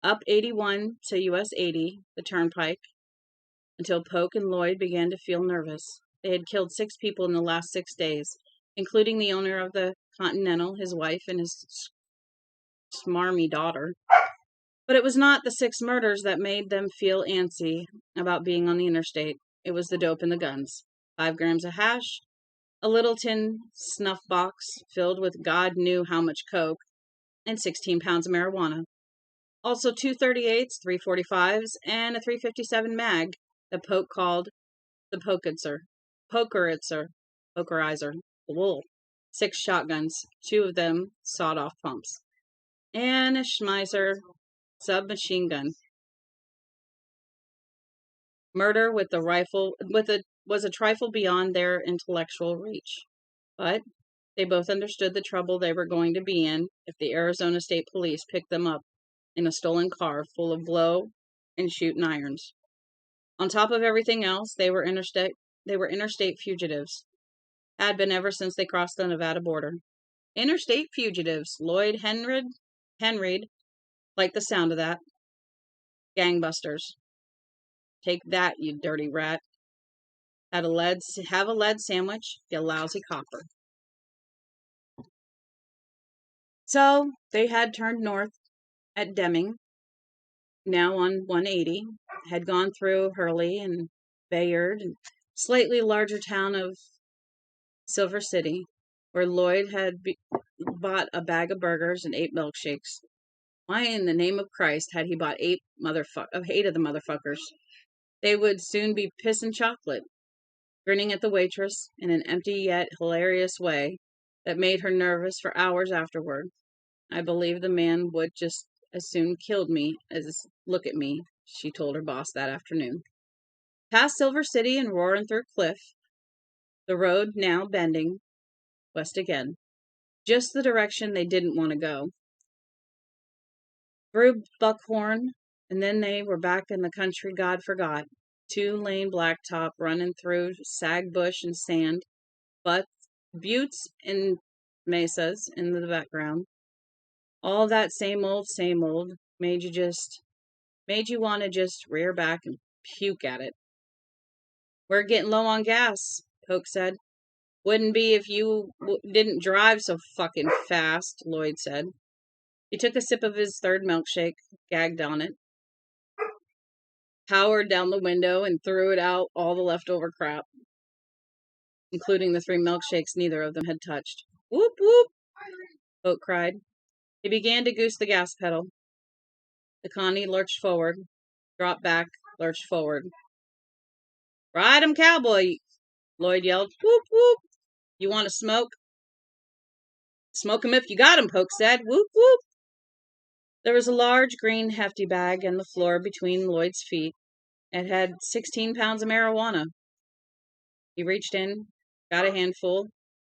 Up 81 to US 80, the turnpike, until Polk and Lloyd began to feel nervous. They had killed 6 people in the last 6 days, including the owner of the Continental, his wife, and his smarmy daughter. But it was not the 6 murders that made them feel antsy about being on the interstate. It was the dope and the guns. 5 grams of hash, a little tin snuff box filled with God knew how much coke, and 16 pounds of marijuana. Also 2 .38s, 3 .45s, and a 357 mag that Polk called the pokerizer. Wool. 6 shotguns, 2 of them sawed-off pumps, and a Schmeisser submachine gun. Murder with the rifle was a trifle beyond their intellectual reach, but they both understood the trouble they were going to be in if the Arizona State Police picked them up in a stolen car full of blow and shooting irons. On top of everything else, they were interstate fugitives. Had been ever since they crossed the Nevada border. Interstate fugitives. Lloyd Henried liked the sound of that. Gangbusters. Take that, you dirty rat. Have a lead sandwich, you lousy copper. So they had turned north at Deming, now on 180, had gone through Hurley and Bayard and slightly larger town of Silver City, where Lloyd had bought a bag of burgers and 8 milkshakes. Why in the name of Christ had he bought 8 of the motherfuckers? They would soon be pissin' chocolate, grinning at the waitress in an empty yet hilarious way that made her nervous for hours afterward. I believe the man would just as soon killed me as look at me, she told her boss that afternoon. Past Silver City and roaring through Cliff, the road now bending west again, just the direction they didn't want to go. Through Buckhorn, and then they were back in the country God forgot. 2-lane blacktop running through sag bush and sand, buttes and mesas in the background. All that same old, made you want to just rear back and puke at it. We're getting low on gas, Poke said. Wouldn't be if you didn't drive so fucking fast, Lloyd said. He took a sip of his third milkshake, gagged on it, powered down the window, and threw it out all the leftover crap, including the 3 milkshakes neither of them had touched. Whoop, whoop, Poke cried. He began to goose the gas pedal. The Connie lurched forward, dropped back, lurched forward. Ride 'em, cowboy, Lloyd yelled. Whoop, whoop. You want to smoke? Smoke 'em if you got 'em, Poke said. Whoop, whoop. There was a large green hefty bag on the floor between Lloyd's feet. It had 16 pounds of marijuana. He reached in, got a handful,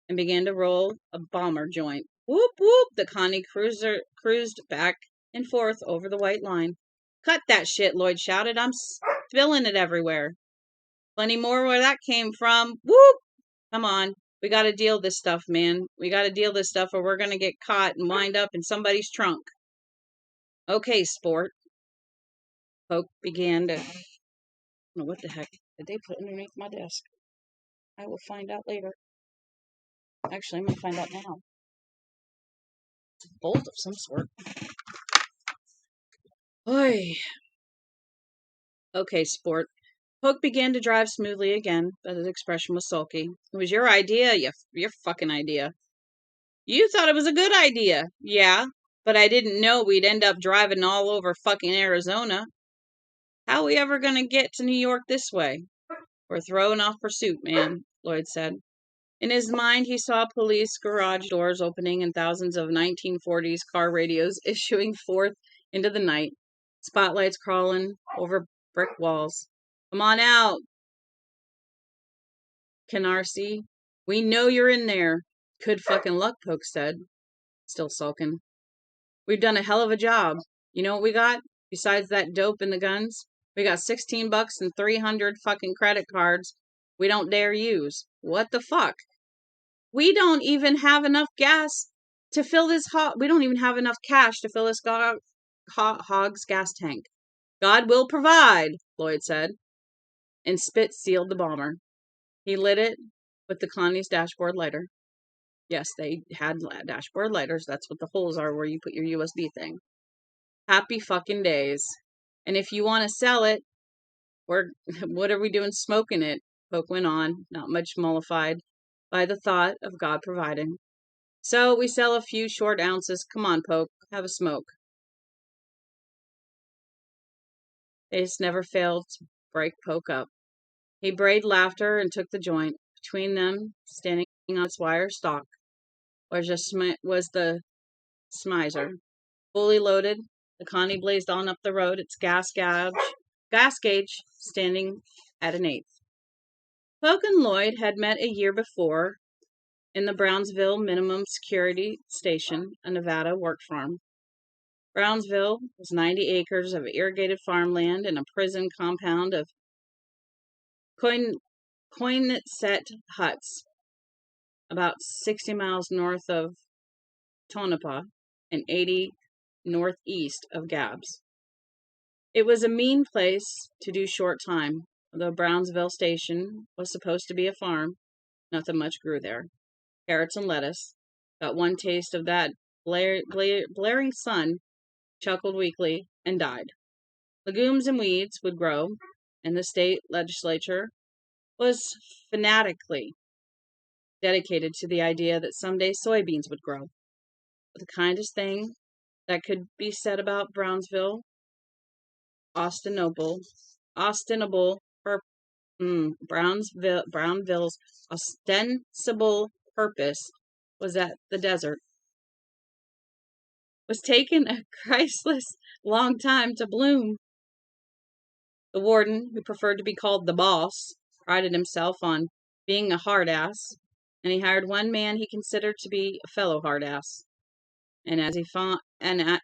and began to roll a bomber joint. Whoop, whoop, the Connie cruised back and forth over the white line. Cut that shit, Lloyd shouted. I'm spilling it everywhere. Plenty more where that came from. Whoop! Come on. We gotta deal this stuff, man. We gotta deal this stuff or we're gonna get caught and wind up in somebody's trunk. Okay, sport. Poke began to... I don't know what the heck did they put underneath my desk. I will find out later. Actually, I'm gonna find out now. It's a bolt of some sort. Oy. Okay, sport. Poke began to drive smoothly again, but his expression was sulky. It was your idea, your fucking idea. You thought it was a good idea. Yeah, but I didn't know we'd end up driving all over fucking Arizona. How we ever gonna get to New York this way? We're throwing off pursuit, man, Lloyd said. In his mind, he saw police garage doors opening and thousands of 1940s car radios issuing forth into the night, spotlights crawling over brick walls. Come on out, Canarsie. We know you're in there. Good fucking luck, Poke said, still sulking. We've done a hell of a job. You know what we got? Besides that dope and the guns? We got $16 and 300 fucking credit cards we don't dare use. What the fuck? We don't even have enough gas to fill this we don't even have enough cash to fill this hog's gas tank. God will provide, Lloyd said, and spit sealed the bomber. He lit it with the Connie's dashboard lighter. Yes, they had dashboard lighters. That's what the holes are where you put your USB thing. Happy fucking days. And if you want to sell it, what are we doing smoking it? Poke went on, not much mollified by the thought of God providing. So we sell a few short ounces. Come on, Poke, have a smoke. Ace never failed to break Poke up. He brayed laughter and took the joint. Between them, standing on its wire stalk, was the Smizer. Fully loaded, the Connie blazed on up the road, its gas gauge standing at an eighth. Poke and Lloyd had met a year before in the Brownsville Minimum Security Station, a Nevada work farm. Brownsville was 90 acres of irrigated farmland and a prison compound of Coinset huts, about 60 miles north of Tonopah and 80 northeast of Gabs. It was a mean place to do short time. Although Brownsville Station was supposed to be a farm, nothing much grew there. Carrots and lettuce. Got one taste of that blaring sun, chuckled weakly, and died. Legumes and weeds would grow, and the state legislature was fanatically dedicated to the idea that someday soybeans would grow. But the kindest thing that could be said about Brownsville, Brownville's ostensible purpose was that the desert was taking a Christless long time to bloom. The warden, who preferred to be called the boss, prided himself on being a hard ass, and he hired one man he considered to be a fellow hard ass. And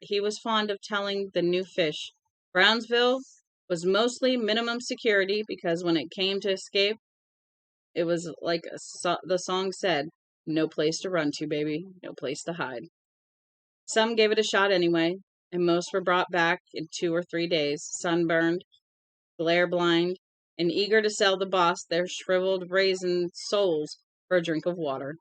he was fond of telling the new fish, Brownsville was mostly minimum security because when it came to escape, it was like the song said, no place to run to, baby, no place to hide. Some gave it a shot anyway, and most were brought back in 2 or 3 days, sunburned, glare-blind, and eager to sell the boss their shriveled raisin souls for a drink of water.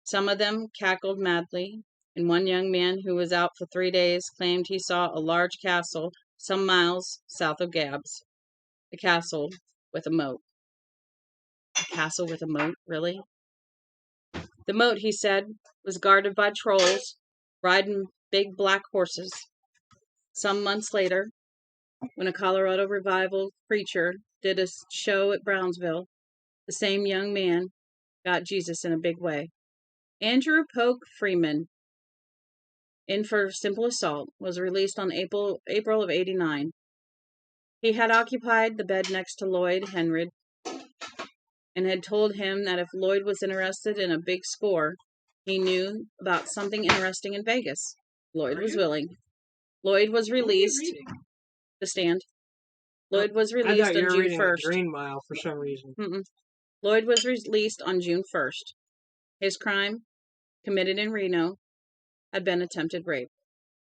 Some of them cackled madly, and one young man who was out for 3 days claimed he saw a large castle some miles south of Gab's. A castle with a moat. A castle with a moat, really? The moat, he said, was guarded by trolls riding big black horses. Some months later, when a Colorado revival preacher did a show at Brownsville, the same young man got Jesus in a big way. Andrew Polk Freeman, in for simple assault, was released on April of '89. He had occupied the bed next to Lloyd Henry and had told him that if Lloyd was interested in a big score, he knew about something interesting in Vegas. Lloyd was willing. Lloyd was released. The Stand. Lloyd was released on June 1st. Green Mile for some reason. Lloyd was released on June 1st. His crime, committed in Reno, had been attempted rape.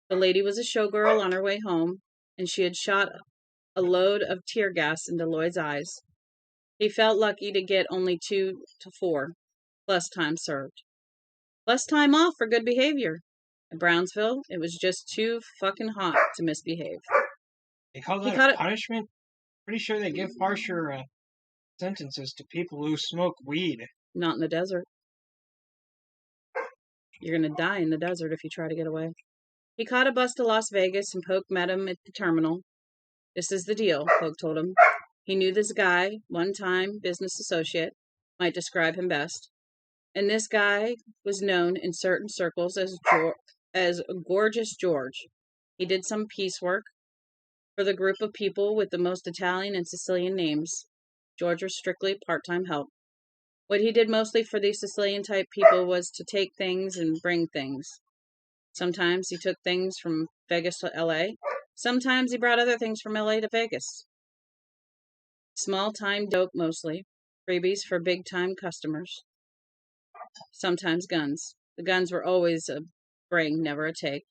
The lady was a showgirl on her way home, and she had shot a load of tear gas into Lloyd's eyes. He felt lucky to get only 2 to 4, less time served. Less time off for good behavior. At Brownsville, it was just too fucking hot to misbehave. They call that a punishment? Pretty sure they give harsher sentences to people who smoke weed. Not in the desert. You're going to die in the desert if you try to get away. He caught a bus to Las Vegas, and Polk met him at the terminal. This is the deal, Polk told him. He knew this guy, one-time business associate, might describe him best. And this guy was known in certain circles as Gorgeous George. He did some piecework for the group of people with the most Italian and Sicilian names. George was strictly part-time help. What he did mostly for these Sicilian-type people was to take things and bring things. Sometimes he took things from Vegas to L.A. Sometimes he brought other things from L.A. to Vegas. Small-time dope mostly. Freebies for big-time customers. Sometimes guns. The guns were always a bring, never a take,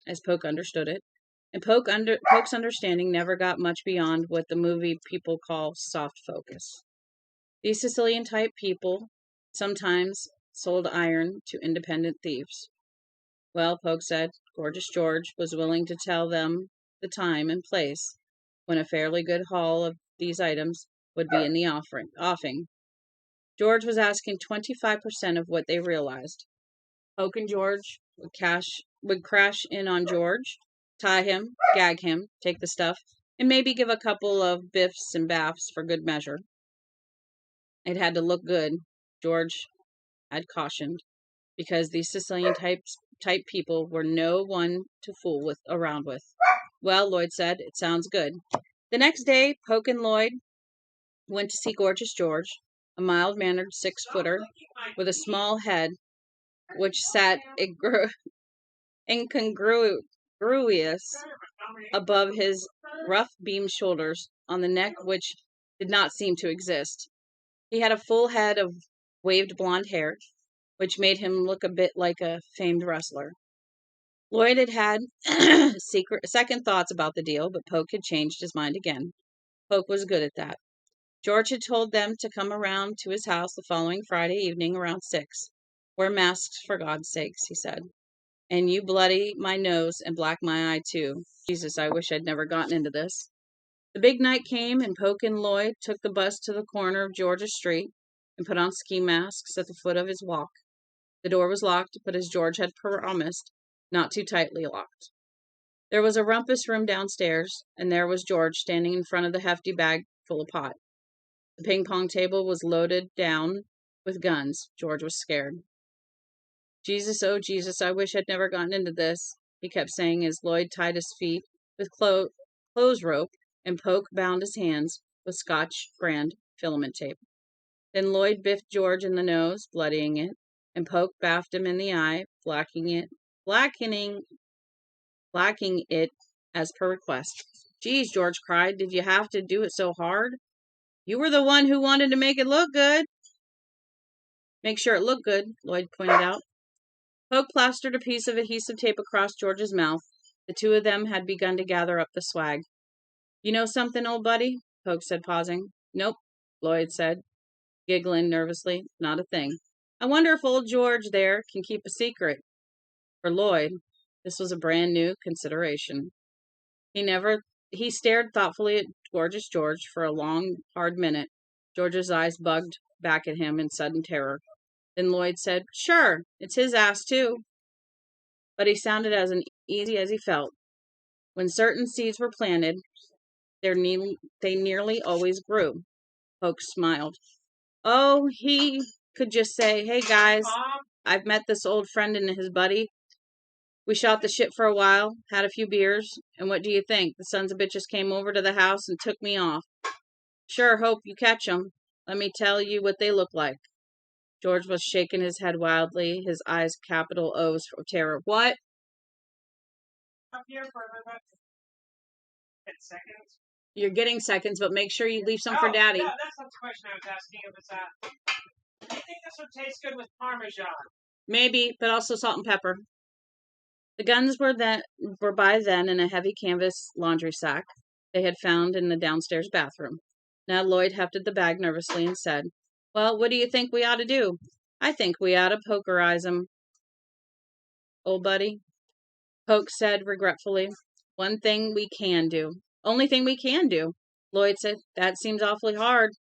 as Polk understood it. And Polk's understanding never got much beyond what the movie people call soft focus. These Sicilian-type people sometimes sold iron to independent thieves. Well, Polk said, Gorgeous George was willing to tell them the time and place when a fairly good haul of these items would be in the offing. George was asking 25% of what they realized. Polk and George would crash in on George, tie him, gag him, take the stuff, and maybe give a couple of biffs and baths for good measure. It had to look good, George had cautioned, because these Sicilian type people were no one to fool around with. Well, Lloyd said, it sounds good. The next day, Polk and Lloyd went to see Gorgeous George, a mild-mannered 6-footer with a small head, which sat incongruous above his rough-beamed shoulders on the neck which did not seem to exist. He had a full head of waved blonde hair, which made him look a bit like a famed wrestler. Lloyd had had second thoughts about the deal, but Polk had changed his mind again. Polk was good at that. George had told them to come around to his house the following Friday evening around 6. Wear masks, for God's sakes, he said. And you bloody my nose and black my eye, too. Jesus, I wish I'd never gotten into this. The big night came, and Polk and Lloyd took the bus to the corner of Georgia Street and put on ski masks at the foot of his walk. The door was locked, but as George had promised, not too tightly locked. There was a rumpus room downstairs, and there was George standing in front of the hefty bag full of pot. The ping-pong table was loaded down with guns. George was scared. Jesus, oh Jesus, I wish I'd never gotten into this, he kept saying as Lloyd tied his feet with clothes rope and Polk bound his hands with Scotch brand filament tape. Then Lloyd biffed George in the nose, bloodying it, and Polk baffed him in the eye, blacking it as per request. Geez, George cried, did you have to do it so hard? You were the one who wanted to make it look good. Make sure it looked good, Lloyd pointed out. Polk plastered a piece of adhesive tape across George's mouth. The two of them had begun to gather up the swag. You know something, old buddy? Polk said, pausing. Nope, Lloyd said, giggling nervously. Not a thing. I wonder if old George there can keep a secret. For Lloyd, this was a brand new consideration. He stared thoughtfully at Gorgeous George for a long, hard minute. George's eyes bugged back at him in sudden terror. Then Lloyd said, Sure, it's his ass too. But he sounded as uneasy as he felt. When certain seeds were planted, they nearly always grew. Polk smiled. Oh, he could just say, Hey guys, I've met this old friend and his buddy. We shot the shit for a while, had a few beers, and what do you think? The sons of bitches came over to the house and took me off. Sure hope you catch 'em. Let me tell you what they look like. George was shaking his head wildly, his eyes capital O's of terror. What? I'm here for about 10 seconds. You're getting seconds, but make sure you leave some for Daddy. No, that's not the question I was asking. It was, do you think this would taste good with Parmesan? Maybe, but also salt and pepper. The guns were by then in a heavy canvas laundry sack they had found in the downstairs bathroom. Now Lloyd hefted the bag nervously and said, Well, what do you think we ought to do? I think we ought to pokerize 'em, old buddy. Polk said regretfully. One thing we can do. Only thing we can do. Lloyd said, That seems awfully hard.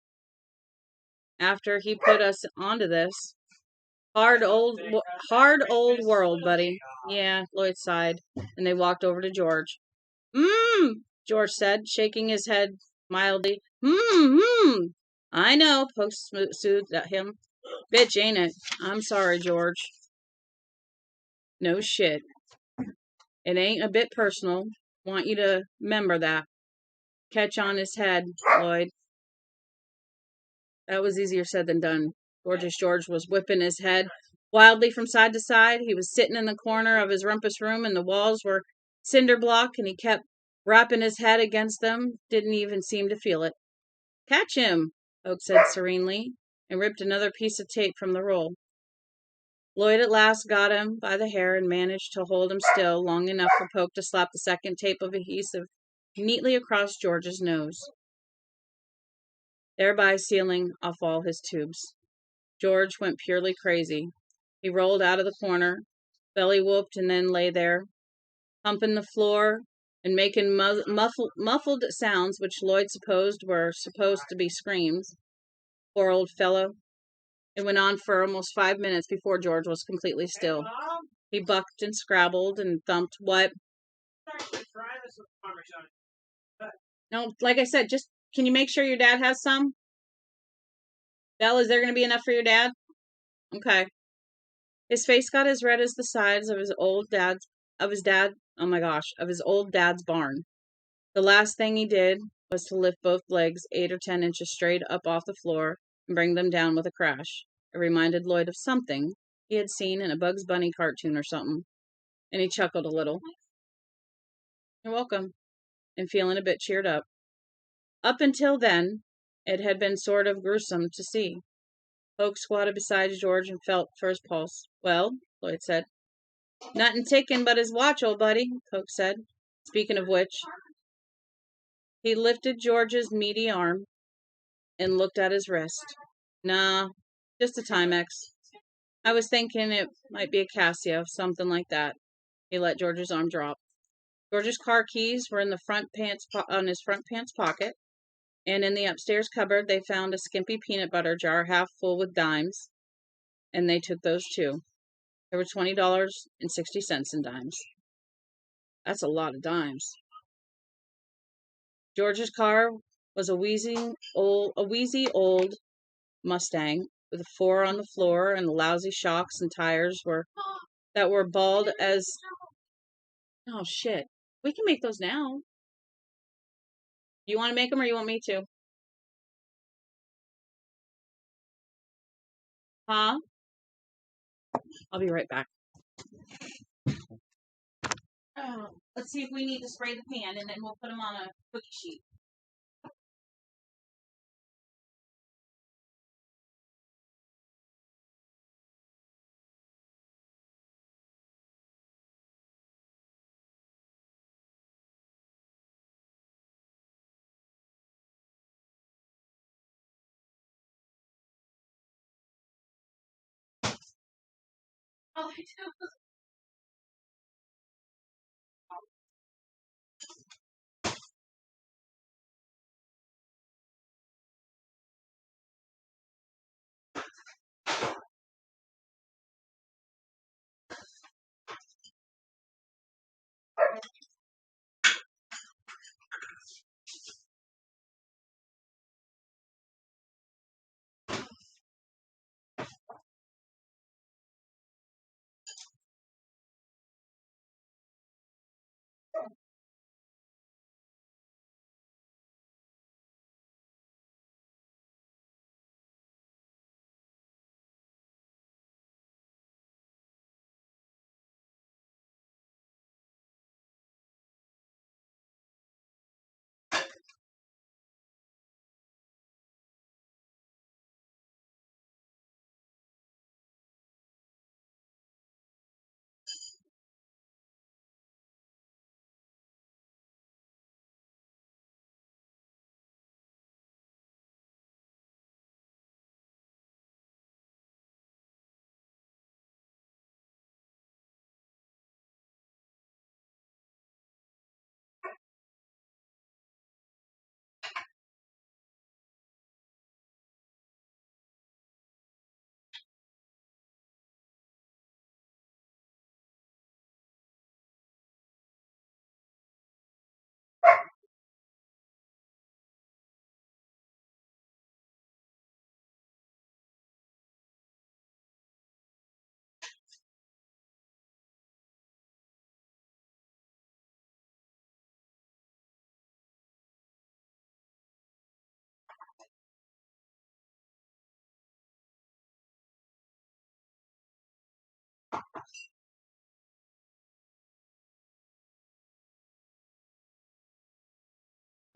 After he put us onto this. Hard old world, buddy. Yeah, Lloyd sighed, and they walked over to George. George said, shaking his head mildly. I know, Polk soothed at him. Bitch, ain't it? I'm sorry, George. No shit. It ain't a bit personal. Want you to remember that. Catch on his head, Lloyd. That was easier said than done. Gorgeous George was whipping his head wildly from side to side. He was sitting in the corner of his rumpus room, and the walls were cinder block, and he kept rapping his head against them. Didn't even seem to feel it. Catch him, Oak said serenely, and ripped another piece of tape from the roll. Lloyd at last got him by the hair and managed to hold him still long enough for Polk to slap the second tape of adhesive neatly across George's nose, thereby sealing off all his tubes. George went purely crazy. He rolled out of the corner, belly whooped, and then lay there, humping the floor and making muffled sounds which Lloyd supposed were supposed to be screams. Poor old fellow. It went on for almost 5 minutes before George was completely still. He bucked and scrabbled and thumped. What? No, like I said, just can you make sure your dad has some? Belle, is there going to be enough for your dad? Okay. His face got as red as the sides of his old dad's barn. The last thing he did was to lift both legs 8 or 10 inches straight up off the floor and bring them down with a crash. It reminded Lloyd of something he had seen in a Bugs Bunny cartoon or something, and he chuckled a little. You're welcome, and feeling a bit cheered up. Up until then, it had been sort of gruesome to see. Polk squatted beside George and felt for his pulse. Well, Lloyd said. Nothing ticking but his watch, old buddy, Polk said. Speaking of which, he lifted George's meaty arm and looked at his wrist. Nah, just a Timex. I was thinking it might be a Casio, something like that. He let George's arm drop. George's car keys were in the on his front pants pocket, and in the upstairs cupboard they found a skimpy peanut butter jar half full with dimes, and they took those too. There were $20.60 in dimes. That's a lot of dimes. George's car was a wheezy old Mustang with 4 on the floor and lousy shocks and tires that were bald as... Oh, shit. We can make those now. You want to make them or you want me to? Huh? I'll be right back. Let's see if we need to spray the pan, and then we'll put them on a cookie sheet.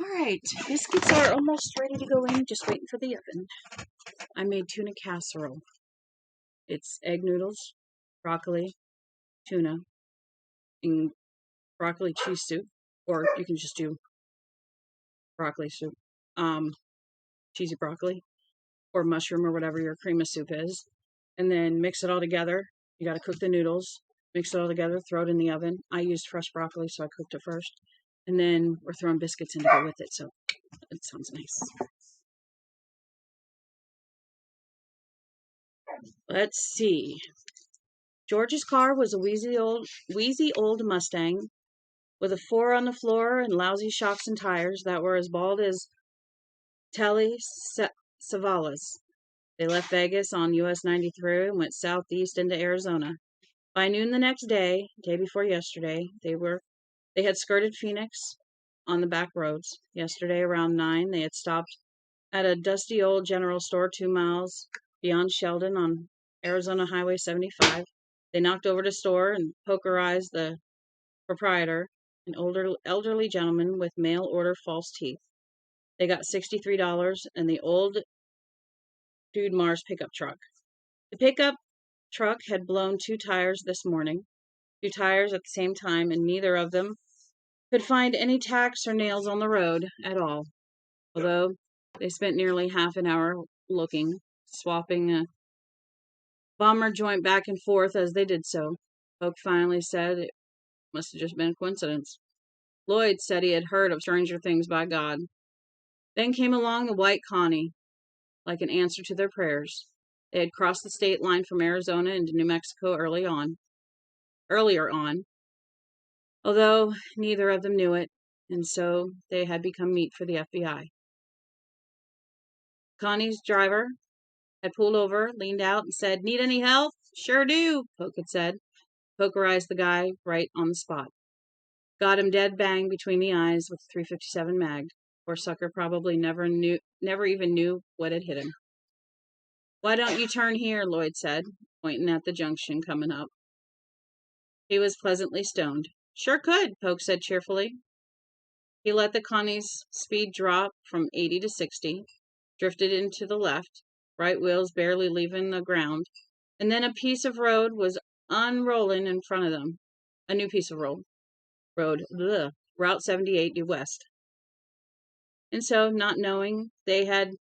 All right, biscuits are almost ready to go in, just waiting for the oven. I made tuna casserole. It's egg noodles, broccoli, tuna, and broccoli cheese soup, or you can just do broccoli soup, cheesy broccoli, or mushroom, or whatever your cream of soup is, and then mix it all together. You got to cook the noodles, mix it all together, throw it in the oven. I used fresh broccoli, so I cooked it first, and then we're throwing biscuits in to go with it, so it sounds nice. Let's see. George's car was a wheezy old Mustang with a 4 on the floor and lousy shocks and tires that were as bald as Telly Savalas. They left Vegas on US 93 and went southeast into Arizona. By noon the next day, day before yesterday, they had skirted Phoenix on the back roads. Yesterday around 9, they had stopped at a dusty old general store 2 miles beyond Sheldon on Arizona Highway 75. They knocked over the store and pokerized the proprietor, an elderly gentleman with mail-order false teeth. They got $63 and the old Dude Mars pickup truck. The pickup truck had blown 2 tires this morning, 2 tires at the same time, and neither of them could find any tacks or nails on the road at all, although they spent nearly half an hour looking, swapping a bomber joint back and forth as they did so. Polk finally said it must have just been a coincidence. Lloyd said he had heard of stranger things by God. Then came along the white Connie, like an answer to their prayers. They had crossed the state line from Arizona into New Mexico earlier on, although neither of them knew it, and so they had become meat for the FBI. Connie's driver had pulled over, leaned out, and said, "Need any help?" "Sure do," Polk had said. Pokerized the guy right on the spot. Got him dead bang between the eyes with a .357 mag. Poor sucker probably never even knew what had hit him. "Why don't you turn here?" Lloyd said, pointing at the junction coming up. He was pleasantly stoned. "Sure could," Polk said cheerfully. He let the Connie's speed drop from 80 to 60, drifted into the left, right wheels barely leaving the ground, and then a piece of road was unrolling in front of them. A new piece of road. Route 78 due west. And so, not knowing they had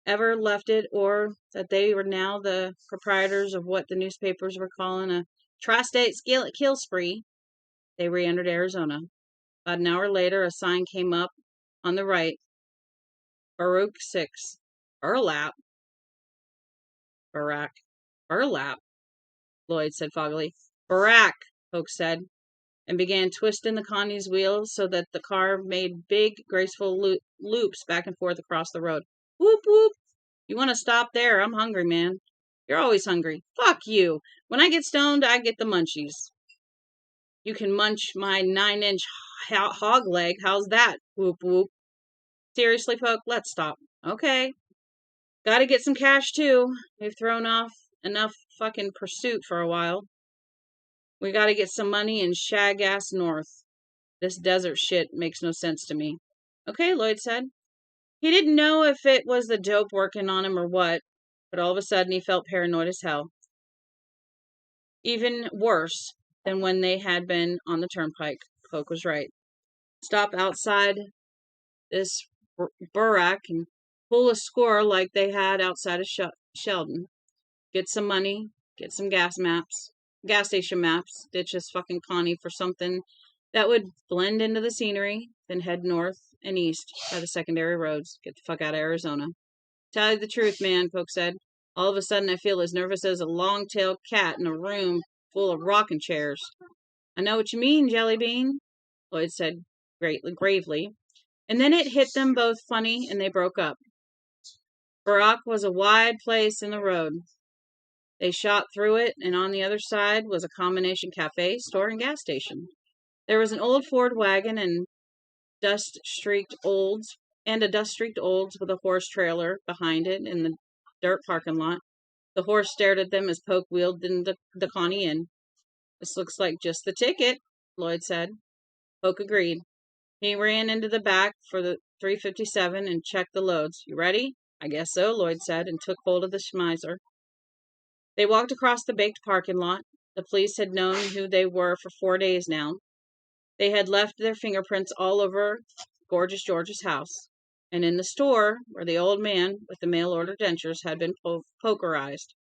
ever left it, or that they were now the proprietors of what the newspapers were calling a tri-state kill spree, they re-entered Arizona. About an hour later, a sign came up on the right, Baruch 6, Burlap. Burlap, Lloyd said foggily. Barack, Polk said, and began twisting the Connie's wheels so that the car made big, graceful loops back and forth across the road. Whoop, whoop. You want to stop there? I'm hungry, man. You're always hungry. Fuck you. When I get stoned, I get the munchies. You can munch my 9-inch hog leg. How's that? Whoop, whoop. Seriously, Polk, let's stop. Okay. Gotta get some cash, too. We've thrown off enough fucking pursuit for a while. We gotta get some money and shag ass north. This desert shit makes no sense to me. Okay, Lloyd said. He didn't know if it was the dope working on him or what, but all of a sudden he felt paranoid as hell. Even worse than when they had been on the turnpike. Polk was right. Stop outside this barack and pull a score like they had outside of Sheldon. Get some money, get some gas station maps, ditch this fucking Connie for something that would blend into the scenery, then head north and east by the secondary roads. Get the fuck out of Arizona. Tell you the truth, man, Polk said. All of a sudden I feel as nervous as a long-tailed cat in a room full of rocking chairs. I know what you mean, Jellybean, Lloyd said gravely. And then it hit them both funny, and they broke up. Barack was a wide place in the road. They shot through it, and on the other side was a combination cafe, store, and gas station. There was an old Ford wagon and a dust-streaked Olds with a horse trailer behind it in the dirt parking lot. The horse stared at them as Polk wheeled the Connie in. This looks like just the ticket, Lloyd said. Polk agreed. He ran into the back for the 357 and checked the loads. You ready? I guess so, Lloyd said, and took hold of the schmizer. They walked across the baked parking lot. The police had known who they were for 4 days now. They had left their fingerprints all over Gorgeous George's house, and in the store where the old man with the mail-order dentures had been pokerized.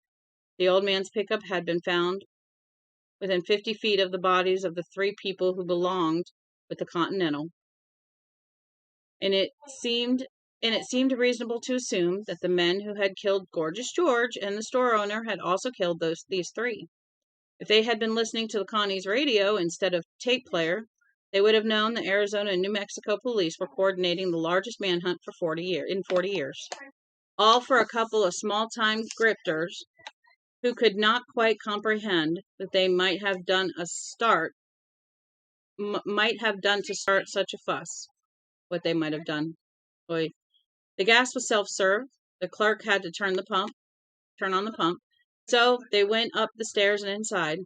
The old man's pickup had been found within 50 feet of the bodies of the 3 people who belonged with the Continental. And it seemed reasonable to assume that the men who had killed Gorgeous George and the store owner had also killed these 3. If they had been listening to the Connie's radio instead of tape player, they would have known the Arizona and New Mexico police were coordinating the largest manhunt for 40 years. All for a couple of small-time grifters who could not quite comprehend that they might have done to start such a fuss. What they might have done. Boy. The gas was self-serve. The clerk had to turn on the pump. So they went up the stairs and inside.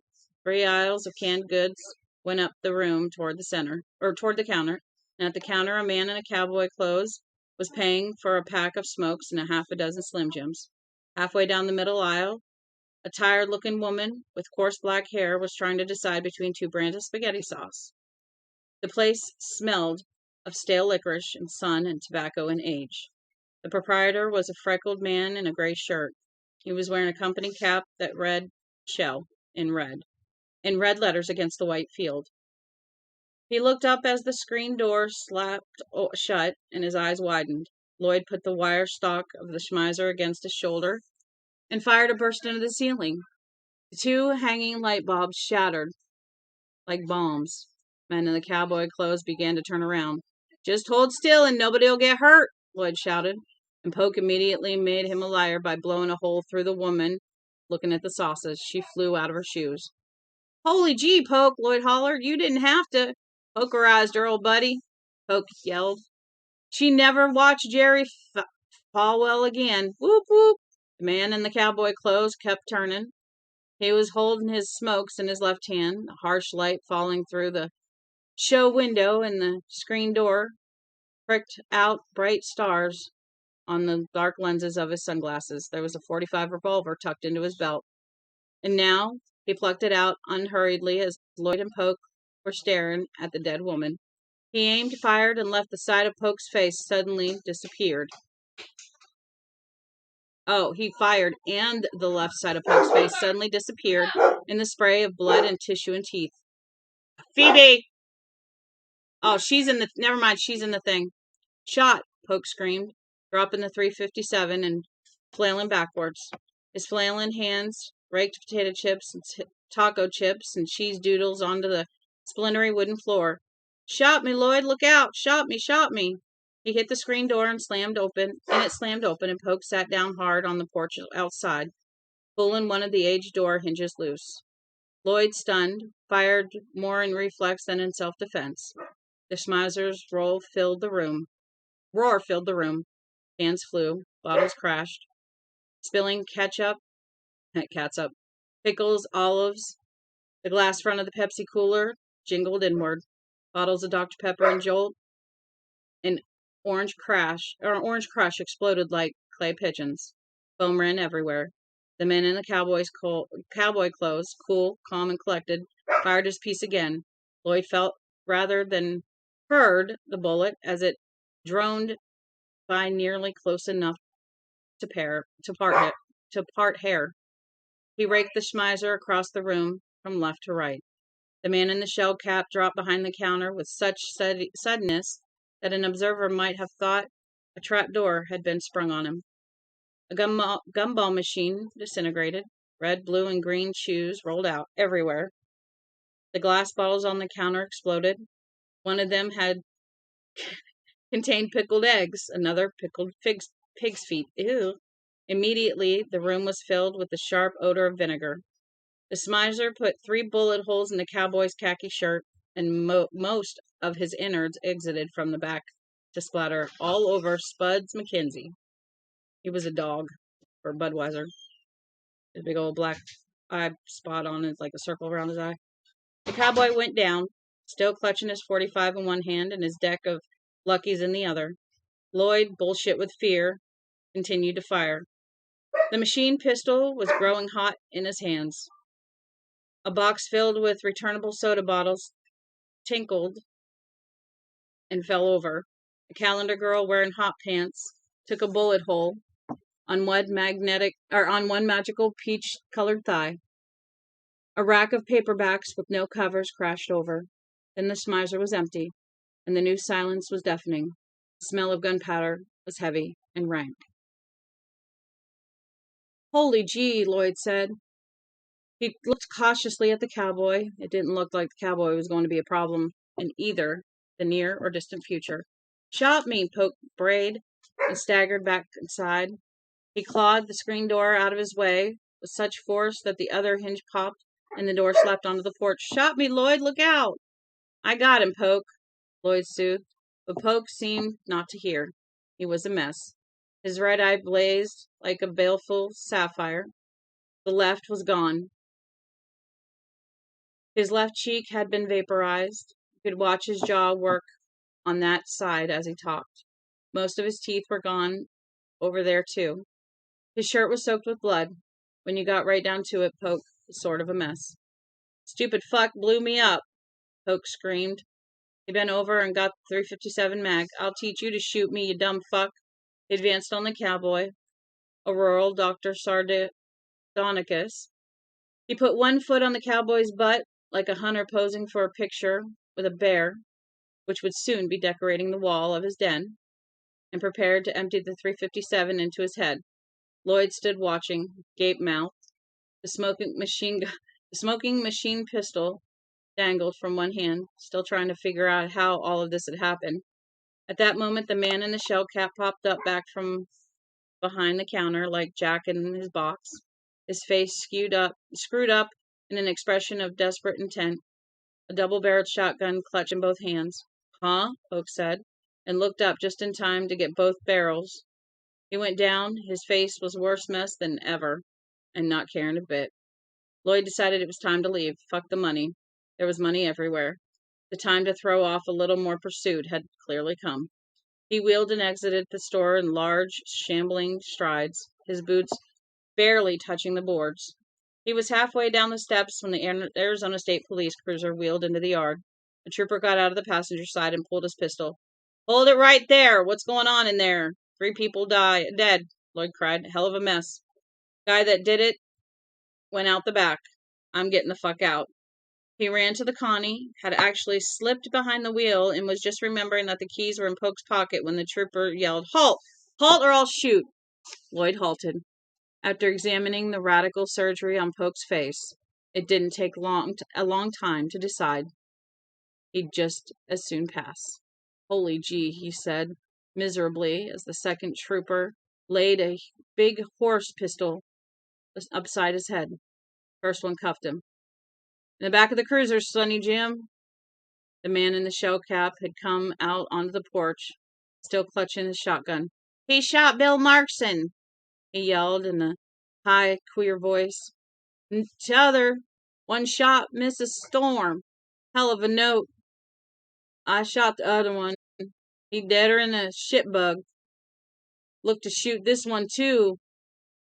3 aisles of canned goods went up the room toward the counter. And at the counter, a man in a cowboy clothes was paying for a pack of smokes and a half a dozen Slim Jims. Halfway down the middle aisle, a tired-looking woman with coarse black hair was trying to decide between 2 brands of spaghetti sauce. The place smelled of stale licorice and sun and tobacco and age. The proprietor was a freckled man in a gray shirt. He was wearing a company cap that read Shell in red letters against the white field. He looked up as the screen door slapped shut and his eyes widened. Lloyd put the wire stalk of the schmizer against his shoulder and fired a burst into the ceiling. The 2 hanging light bulbs shattered like bombs. Men in the cowboy clothes began to turn around. Just hold still and nobody'll get hurt, Lloyd shouted, and Polk immediately made him a liar by blowing a hole through the woman looking at the sauces. She flew out of her shoes. Holy gee, Polk, Lloyd hollered. You didn't have to. Pokerized her, old buddy, Polk yelled. She never watched Jerry Falwell again. Whoop, whoop. The man in the cowboy clothes kept turning. He was holding his smokes in his left hand, the harsh light falling through the show window and the screen door pricked out bright stars on the dark lenses of his sunglasses. There was a .45 revolver tucked into his belt. And now he plucked it out unhurriedly as Lloyd and Polk were staring at the dead woman. He aimed, fired, and left the side of Polk's face suddenly disappeared. Oh, he fired, and the left side of Poke's face suddenly disappeared in the spray of blood and tissue and teeth. Phoebe! Oh, never mind, she's in the thing. Shot, Poke screamed, dropping the 357 and flailing backwards. His flailing hands raked potato chips and taco chips and cheese doodles onto the splintery wooden floor. Shot me, Lloyd, look out! Shot me, shot me! He hit the screen door and it slammed open, and Poke sat down hard on the porch outside, pulling one of the aged door hinges loose. Lloyd, stunned, fired more in reflex than in self-defense. The Schmeizer's roar filled the room. Cans flew, bottles crashed, spilling catsup, pickles, olives. The glass front of the Pepsi cooler jingled inward. Bottles of Dr. Pepper and Jolt and Orange Crush exploded like clay pigeons. Foam ran everywhere. The man in the cowboy clothes, cool, calm, and collected, fired his piece again. Lloyd felt rather than heard the bullet as it droned by nearly close enough to part hair. He raked the Schmeiser across the room from left to right. The man in the shell cap dropped behind the counter with such suddenness that an observer might have thought a trap door had been sprung on him. A gumball machine disintegrated. Red, blue, and green chews rolled out everywhere. The glass bottles on the counter exploded. One of them had contained pickled eggs, another pickled pig's feet. Ew. Immediately, the room was filled with the sharp odor of vinegar. The Schmeiser put 3 bullet holes in the cowboy's khaki shirt, and most of his innards exited from the back to splatter all over Spuds McKenzie. He was a dog, for Budweiser. A big old black eye spot on it, like a circle around his eye. The cowboy went down, still clutching his 45 in one hand and his deck of Luckies in the other. Lloyd, bullshit with fear, continued to fire. The machine pistol was growing hot in his hands. A box filled with returnable soda bottles tinkled and fell over. A calendar girl wearing hot pants took a bullet hole on one magical peach-colored thigh. A rack of paperbacks with no covers crashed over. Then the Schmeiser was empty, and the new silence was deafening. The smell of gunpowder was heavy and rank. Holy gee, Lloyd said. He looked cautiously at the cowboy. It didn't look like the cowboy was going to be a problem in either the near or distant future. Shot me, Poke brayed, and staggered back inside. He clawed the screen door out of his way with such force that the other hinge popped and the door slapped onto the porch. Shot me, Lloyd, look out! I got him, Poke, Lloyd soothed, but Poke seemed not to hear. He was a mess. His right eye blazed like a baleful sapphire. The left was gone. His left cheek had been vaporized. You could watch his jaw work on that side as he talked. Most of his teeth were gone over there, too. His shirt was soaked with blood. When you got right down to it, Poke was sort of a mess. Stupid fuck blew me up, Poke screamed. He bent over and got the 357 mag. I'll teach you to shoot me, you dumb fuck. He advanced on the cowboy, a rural Dr. Sardonicus. He put one foot on the cowboy's butt, like a hunter posing for a picture with a bear, which would soon be decorating the wall of his den, and prepared to empty the 357 into his head. Lloyd stood watching, gape-mouthed. The smoking machine pistol dangled from one hand, still trying to figure out how all of this had happened. At that moment, the man in the shell cap popped up back from behind the counter like Jack in his box, his face screwed up in an expression of desperate intent, a double-barreled shotgun clutched in both hands. Huh? Poke said, and looked up just in time to get both barrels. He went down. His face was worse mess than ever, and not caring a bit. Lloyd decided it was time to leave. Fuck the money. There was money everywhere. The time to throw off a little more pursuit had clearly come. He wheeled and exited the store in large, shambling strides, his boots barely touching the boards. He was halfway down the steps when the Arizona State Police cruiser wheeled into the yard. A trooper got out of the passenger side and pulled his pistol. Hold it right there! What's going on in there? 3 people dead. Lloyd cried. Hell of a mess. Guy that did it went out the back. I'm getting the fuck out. He ran to the Connie, had actually slipped behind the wheel, and was just remembering that the keys were in Polk's pocket when the trooper yelled, Halt! Halt or I'll shoot! Lloyd halted. After examining the radical surgery on Polk's face, it didn't take a long time to decide he'd just as soon pass. Holy gee, he said, miserably, as the second trooper laid a big horse pistol upside his head. First one cuffed him. In the back of the cruiser, Sonny Jim. The man in the shell cap had come out onto the porch, still clutching his shotgun. He shot Bill Markson, he yelled in a high, queer voice. T'other one shot Mrs. Storm. Hell of a note. I shot the other one. He deader than a shitbug. Look to shoot this one, too,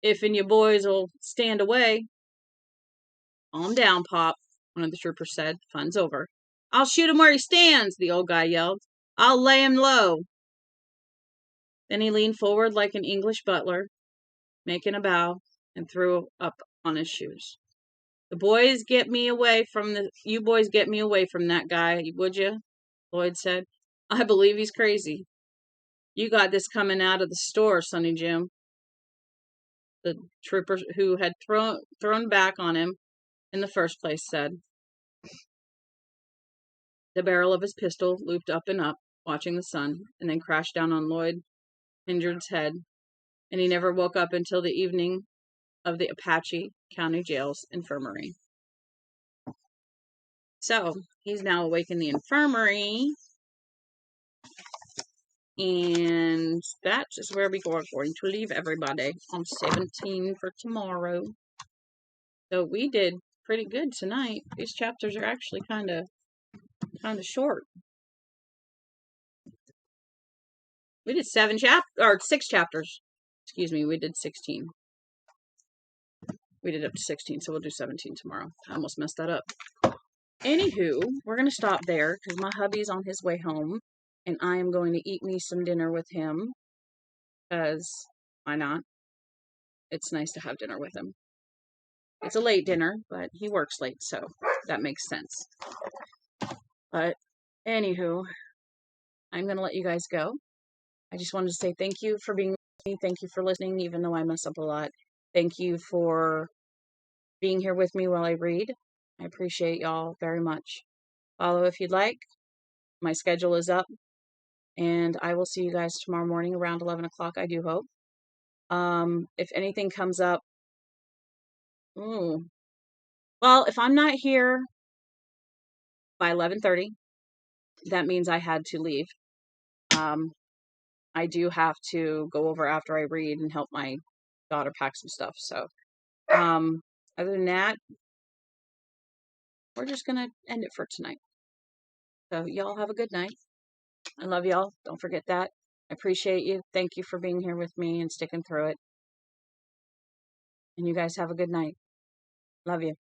if and you boys'll stand away. Calm down, Pop, one of the troopers said. Fun's over. I'll shoot him where he stands, the old guy yelled. I'll lay him low. Then he leaned forward like an English butler, making a bow, and threw up on his shoes. You boys get me away from that guy, would you? Lloyd said. I believe he's crazy. You got this coming out of the store, Sonny Jim. The trooper who had thrown back on him in the first place said. The barrel of his pistol looped up and up, watching the sun, and then crashed down on Lloyd Hindred's head, and he never woke up until the evening of the Apache County Jail's infirmary. So, he's now awake in the infirmary, and that is where we are going to leave everybody on 17 for tomorrow. So, we did pretty good tonight. These chapters are actually kind of short. We did 6 chapters. Excuse me, we did 16. We did up to 16, so we'll do 17 tomorrow. I almost messed that up. Anywho, we're going to stop there because my hubby's on his way home, and I am going to eat me some dinner with him because why not? It's nice to have dinner with him. It's a late dinner, but he works late, so that makes sense. But anywho, I'm going to let you guys go. I just wanted to say thank you for being with me. Thank you for listening, even though I mess up a lot. Thank you for being here with me while I read. I appreciate y'all very much. Follow if you'd like. My schedule is up. And I will see you guys tomorrow morning around 11 o'clock, I do hope. If anything comes up, well, if I'm not here by 11:30, that means I had to leave. I do have to go over after I read and help my daughter pack some stuff. So, other than that, we're just going to end it for tonight. So, y'all have a good night. I love y'all. Don't forget that. I appreciate you. Thank you for being here with me and sticking through it. And you guys have a good night. Love you.